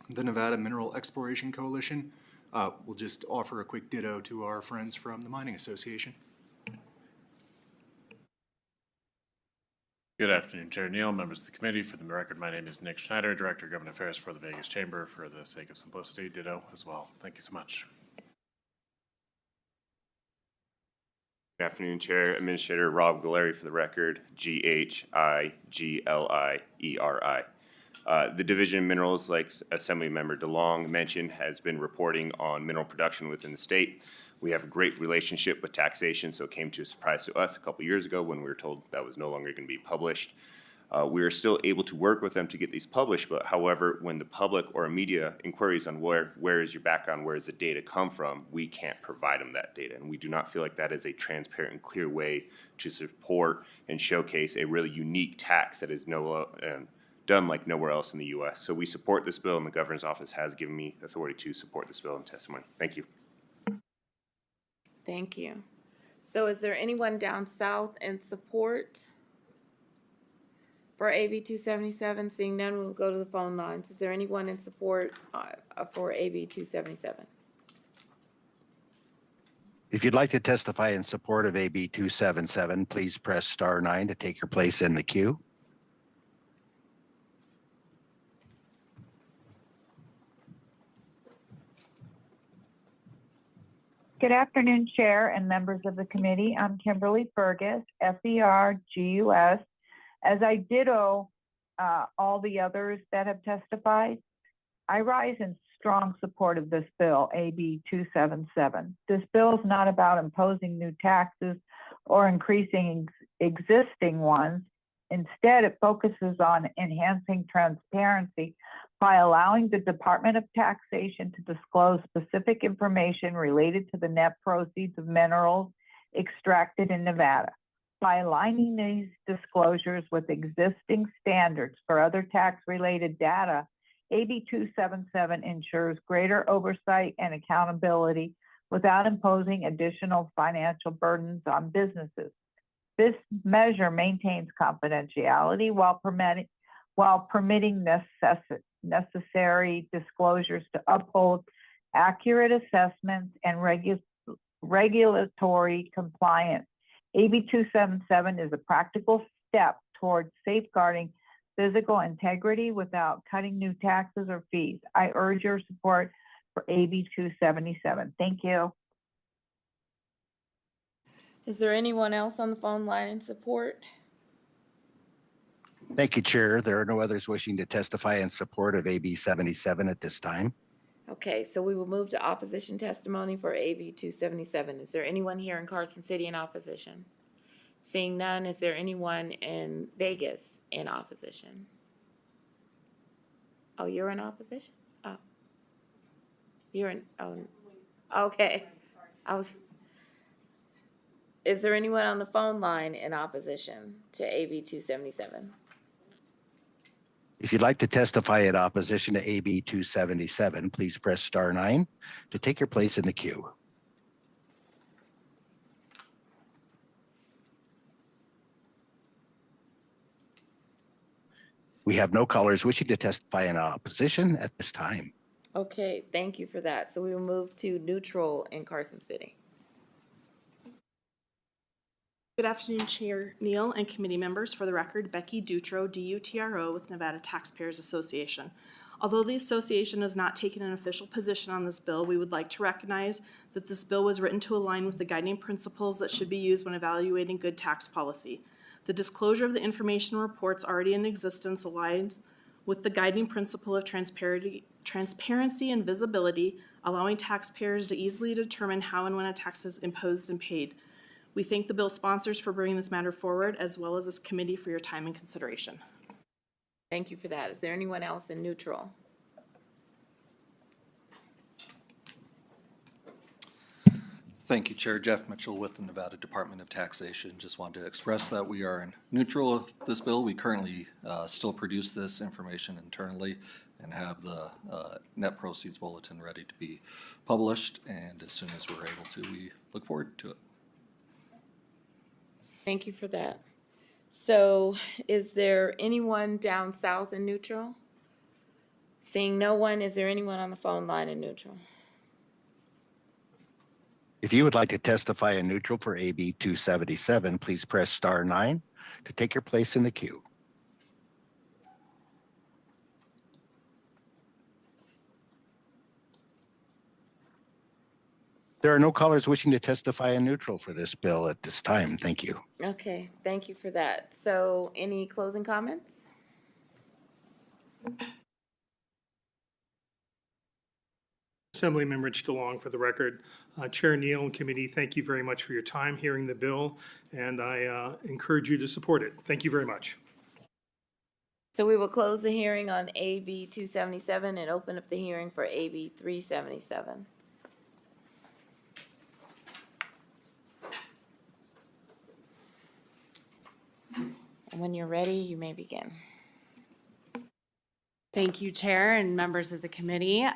the Nevada Mineral Exploration Coalition. We'll just offer a quick ditto to our friends from the Mining Association. Good afternoon, Chair Neal, members of the committee. For the record, my name is Nick Schneider, Director of Government Affairs for the Vegas Chamber. For the sake of simplicity, ditto as well. Thank you so much. Good afternoon, Chair. Administrator Rob Galleri for the record, G-H-I-G-L-I-E-R-I. The Division of Minerals, like Assemblymember DeLong mentioned, has been reporting on mineral production within the state. We have a great relationship with taxation, so it came to a surprise to us a couple years ago when we were told that was no longer going to be published. We are still able to work with them to get these published, but however, when the public or media inquiries on where is your background, where does the data come from, we can't provide them that data. And we do not feel like that is a transparent and clear way to support and showcase a really unique tax that is done like nowhere else in the U.S. So we support this bill, and the Governor's Office has given me authority to support this bill in testimony. Thank you. Thank you. So is there anyone down south in support for AB 277? Seeing none, we'll go to the phone lines. Is there anyone in support for AB 277? If you'd like to testify in support of AB 277, please press *9 to take your place in the queue. Good afternoon, Chair and members of the committee. I'm Kimberly Fergus, F-E-R-G-U-S. As I ditto all the others that have testified, I rise in strong support of this bill, AB 277. This bill is not about imposing new taxes or increasing existing ones. Instead, it focuses on enhancing transparency by allowing the Department of Taxation to disclose specific information related to the net proceeds of minerals extracted in Nevada. By aligning these disclosures with existing standards for other tax-related data, AB 277 ensures greater oversight and accountability without imposing additional financial burdens on businesses. This measure maintains confidentiality while permitting necessary disclosures to uphold accurate assessments and regulatory compliance. AB 277 is a practical step towards safeguarding physical integrity without cutting new taxes or fees. I urge your support for AB 277. Thank you. Is there anyone else on the phone line in support? Thank you, Chair. There are no others wishing to testify in support of AB 77 at this time. Okay, so we will move to opposition testimony for AB 277. Is there anyone here in Carson City in opposition? Seeing none, is there anyone in Vegas in opposition? Oh, you're in opposition? Oh. You're in, oh, okay. Is there anyone on the phone line in opposition to AB 277? If you'd like to testify in opposition to AB 277, please press star 9 to take your place in the queue. We have no callers wishing to testify in opposition at this time. Okay, thank you for that. So we will move to neutral in Carson City. Good afternoon, Chair Neal and committee members. For the record, Becky Dutro, DUTRO with Nevada Taxpayers Association. Although the association has not taken an official position on this bill, we would like to recognize that this bill was written to align with the guiding principles that should be used when evaluating good tax policy. The disclosure of the information reports already in existence aligns with the guiding principle of transparency and visibility, allowing taxpayers to easily determine how and when a tax is imposed and paid. We thank the bill sponsors for bringing this matter forward, as well as this committee for your time and consideration. Thank you for that. Is there anyone else in neutral? Thank you, Chair. Jeff Mitchell with the Nevada Department of Taxation. Just wanted to express that we are in neutral of this bill. We currently still produce this information internally and have the net proceeds bulletin ready to be published. And as soon as we're able to, we look forward to it. Thank you for that. So is there anyone down south in neutral? Seeing no one, is there anyone on the phone line in neutral? If you would like to testify in neutral for AB 277, please press star 9 to take your place in the queue. There are no callers wishing to testify in neutral for this bill at this time. Thank you. Okay, thank you for that. So any closing comments? Assemblymember Rich DeLong for the record. Chair Neal and committee, thank you very much for your time hearing the bill, and I encourage you to support it. Thank you very much. So we will close the hearing on AB 277 and open up the hearing for AB 377. And when you're ready, you may begin. Thank you, Chair and members of the committee.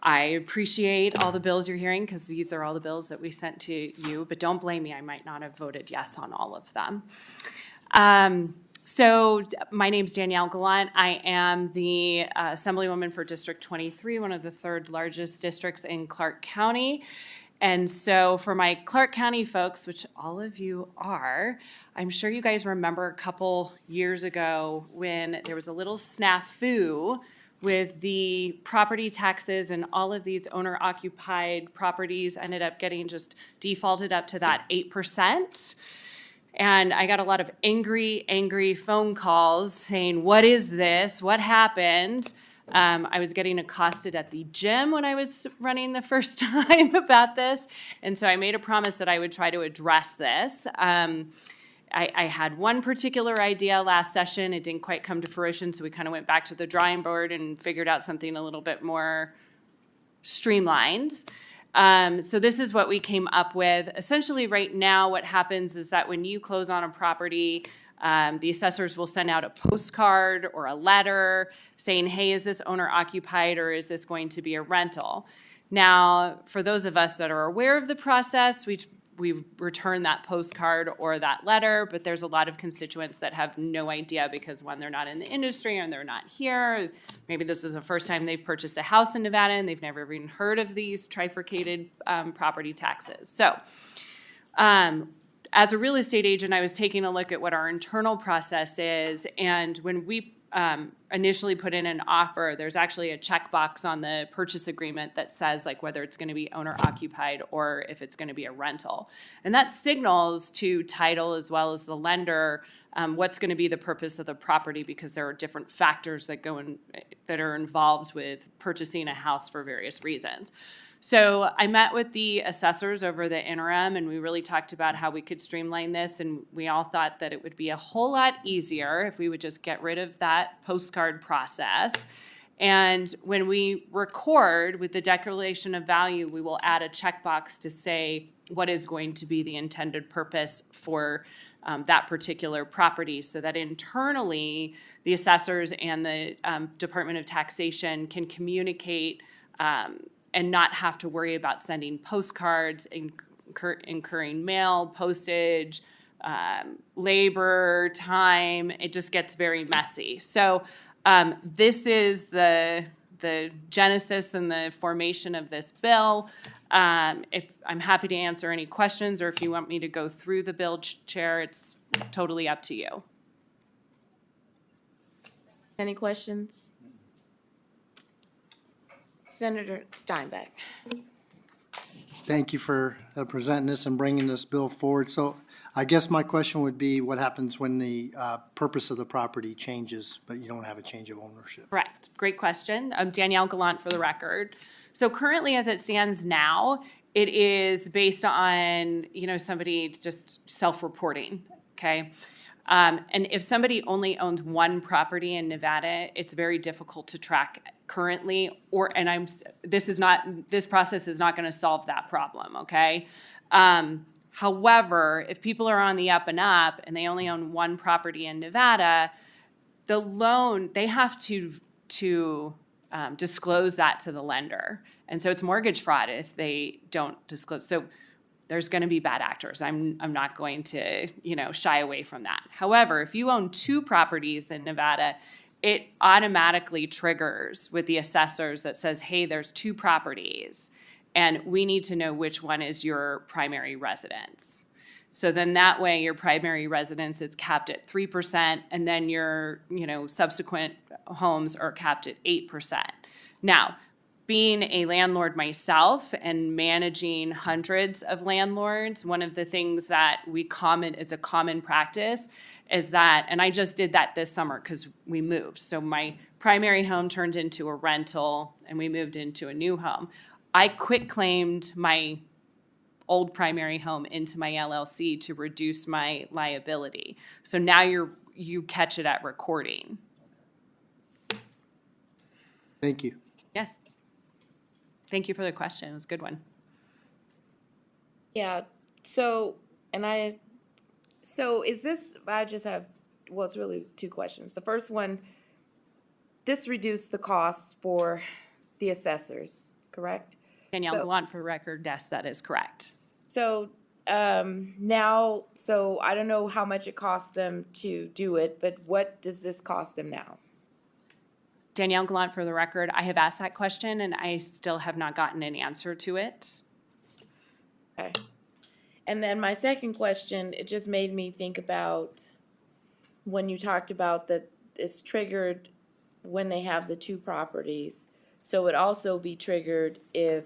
I appreciate all the bills you're hearing because these are all the bills that we sent to you, but don't blame me, I might not have voted yes on all of them. So my name's Danielle Gallant. I am the Assemblywoman for District 23, one of the third largest districts in Clark County. And so for my Clark County folks, which all of you are, I'm sure you guys remember a couple years ago when there was a little snafu with the property taxes, and all of these owner-occupied properties ended up getting just defaulted up to that 8%. And I got a lot of angry phone calls saying, what is this? What happened? I was getting accosted at the gym when I was running the first time about this. And so I made a promise that I would try to address this. I had one particular idea last session. It didn't quite come to fruition, so we kind of went back to the drawing board and figured out something a little bit more streamlined. So this is what we came up with. Essentially, right now, what happens is that when you close on a property, the assessors will send out a postcard or a letter saying, hey, is this owner occupied or is this going to be a rental? Now, for those of us that are aware of the process, we return that postcard or that letter, but there's a lot of constituents that have no idea because, one, they're not in the industry and they're not here. Maybe this is the first time they've purchased a house in Nevada and they've never even heard of these trifurcated property taxes. So as a real estate agent, I was taking a look at what our internal process is, and when we initially put in an offer, there's actually a checkbox on the purchase agreement that says like whether it's going to be owner occupied or if it's going to be a rental. And that signals to title as well as the lender what's going to be the purpose of the property, because there are different factors that that are involved with purchasing a house for various reasons. So I met with the assessors over the interim, and we really talked about how we could streamline this, and we all thought that it would be a whole lot easier if we would just get rid of that postcard process And when we record with the declaration of value, we will add a checkbox to say what is going to be the intended purpose for that particular property, so that internally the assessors and the Department of Taxation can communicate and not have to worry about sending postcards, incurring mail, postage, labor, time. It just gets very messy. So this is the genesis and the formation of this bill. If I'm happy to answer any questions, or if you want me to go through the bill, Chair, it's totally up to you. Any questions? Senator Steinbeck. Thank you for presenting this and bringing this bill forward. So I guess my question would be, what happens when the purpose of the property changes, but you don't have a change of ownership? Correct. Great question. Danielle Gallant for the record. So currently, as it stands now, it is based on, somebody just self-reporting, okay? And if somebody only owns one property in Nevada, it's very difficult to track currently, this process is not going to solve that problem, okay? However, if people are on the up and up and they only own one property in Nevada, the loan, they have to disclose that to the lender. And so it's mortgage fraud if they don't disclose. So there's going to be bad actors. I'm not going to, shy away from that. However, if you own two properties in Nevada, it automatically triggers with the assessors that says, hey, there's two properties, and we need to know which one is your primary residence. So then that way your primary residence is capped at 3%, and then your, subsequent homes are capped at 8%. Now, being a landlord myself and managing hundreds of landlords, one of the things that is a common practice is that, and I just did that this summer because we moved. So my primary home turned into a rental and we moved into a new home. I quit-claimed my old primary home into my LLC to reduce my liability. So now you catch it at recording. Thank you. Yes. Thank you for the question. It was a good one. Yeah, so is this, I just have, well, it's really two questions. The first one, this reduced the cost for the assessors, correct? Danielle Gallant for the record, yes, that is correct. So now, so I don't know how much it costs them to do it, but what does this cost them now? Danielle Gallant for the record, I have asked that question and I still have not gotten an answer to it. Okay. And then my second question, it just made me think about when you talked about that it's triggered when they have the two properties. So it would also be triggered if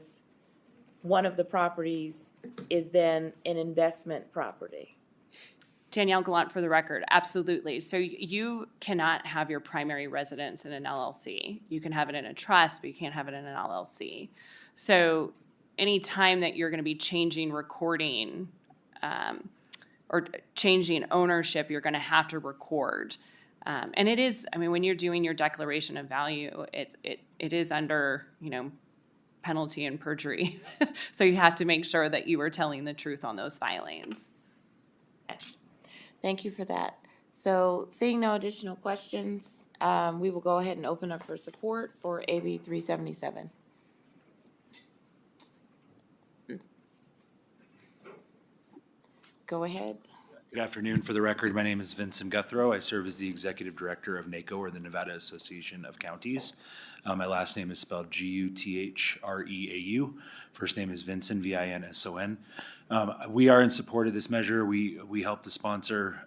one of the properties is then an investment property. Danielle Gallant for the record, absolutely. So you cannot have your primary residence in an LLC. You can have it in a trust, but you can't have it in an LLC. So any time that you're going to be changing recording or changing ownership, you're going to have to record. And it is, when you're doing your declaration of value, it is under, penalty and perjury. So you have to make sure that you are telling the truth on those filings. Thank you for that. So seeing no additional questions, we will go ahead and open up for support for AB 377. Go ahead. Good afternoon. For the record, my name is Vincent Guthrow. I serve as the Executive Director of NACO, or the Nevada Association of Counties. My last name is spelled Guthreau. First name is Vincent, Vinson. We are in support of this measure. We helped the sponsor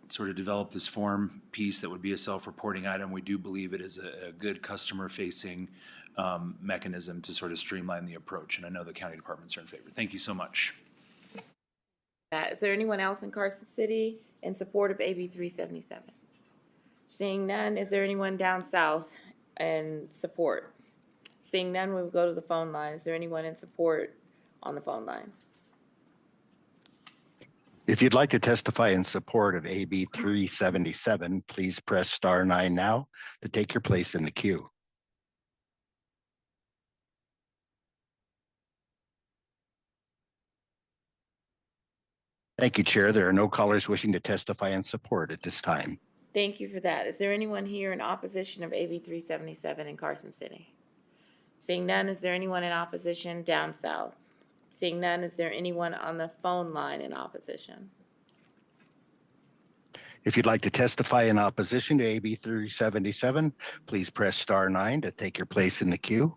sort of develop this form piece that would be a self-reporting item. We do believe it is a good customer-facing mechanism to sort of streamline the approach, and I know the county departments are in favor. Thank you so much. Is there anyone else in Carson City in support of AB 377? Seeing none, is there anyone down south in support? Seeing none, we will go to the phone line. Is there anyone in support on the phone line? If you'd like to testify in support of AB 377, please press star 9 now to take your place in the queue. Thank you, Chair. There are no callers wishing to testify in support at this time. Thank you for that. Is there anyone here in opposition of AB 377 in Carson City? Seeing none, is there anyone in opposition down south? Seeing none, is there anyone on the phone line in opposition? If you'd like to testify in opposition to AB 377, please press star 9 to take your place in the queue.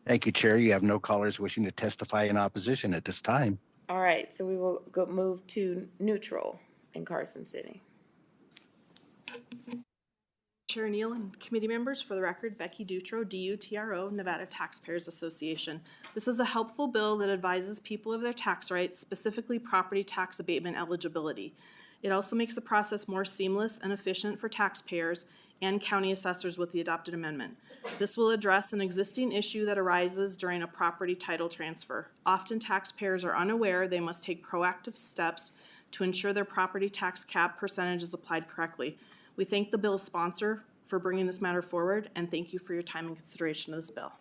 Thank you, Chair. You have no callers wishing to testify in opposition at this time. All right, so we will move to neutral in Carson City. Chair Neal and committee members, for the record, Becky Dutro, DUTRO, Nevada Taxpayers Association. This is a helpful bill that advises people of their tax rights, specifically property tax abatement eligibility. It also makes the process more seamless and efficient for taxpayers and county assessors with the adopted amendment. This will address an existing issue that arises during a property title transfer. Often taxpayers are unaware they must take proactive steps to ensure their property tax cap percentage is applied correctly. We thank the bill's sponsor for bringing this matter forward, and thank you for your time and consideration of this bill.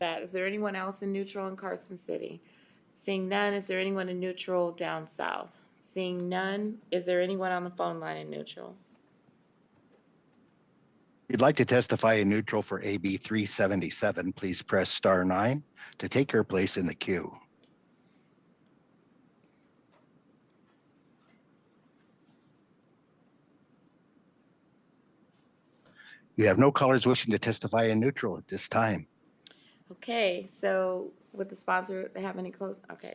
Is there anyone else in neutral in Carson City? Seeing none, is there anyone in neutral down south? Seeing none, is there anyone on the phone line in neutral? If you'd like to testify in neutral for AB 377, please press star 9 to take your place in the queue. You have no callers wishing to testify in neutral at this time. Okay, so would the sponsor have any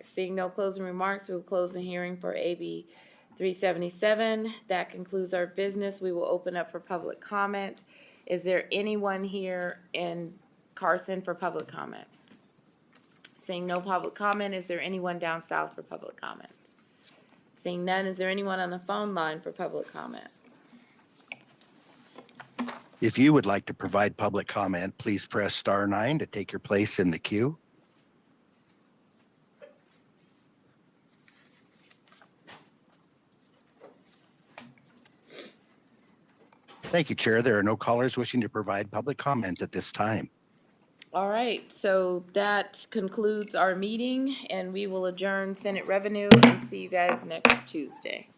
seeing no closing remarks, we will close the hearing for AB 377. That concludes our business. We will open up for public comment. Is there anyone here in Carson for public comment? Seeing no public comment, is there anyone down south for public comment? Seeing none, is there anyone on the phone line for public comment? If you would like to provide public comment, please press star 9 to take your place in the queue. Thank you, Chair. There are no callers wishing to provide public comment at this time. All right, so that concludes our meeting, and we will adjourn Senate Revenue and see you guys next Tuesday.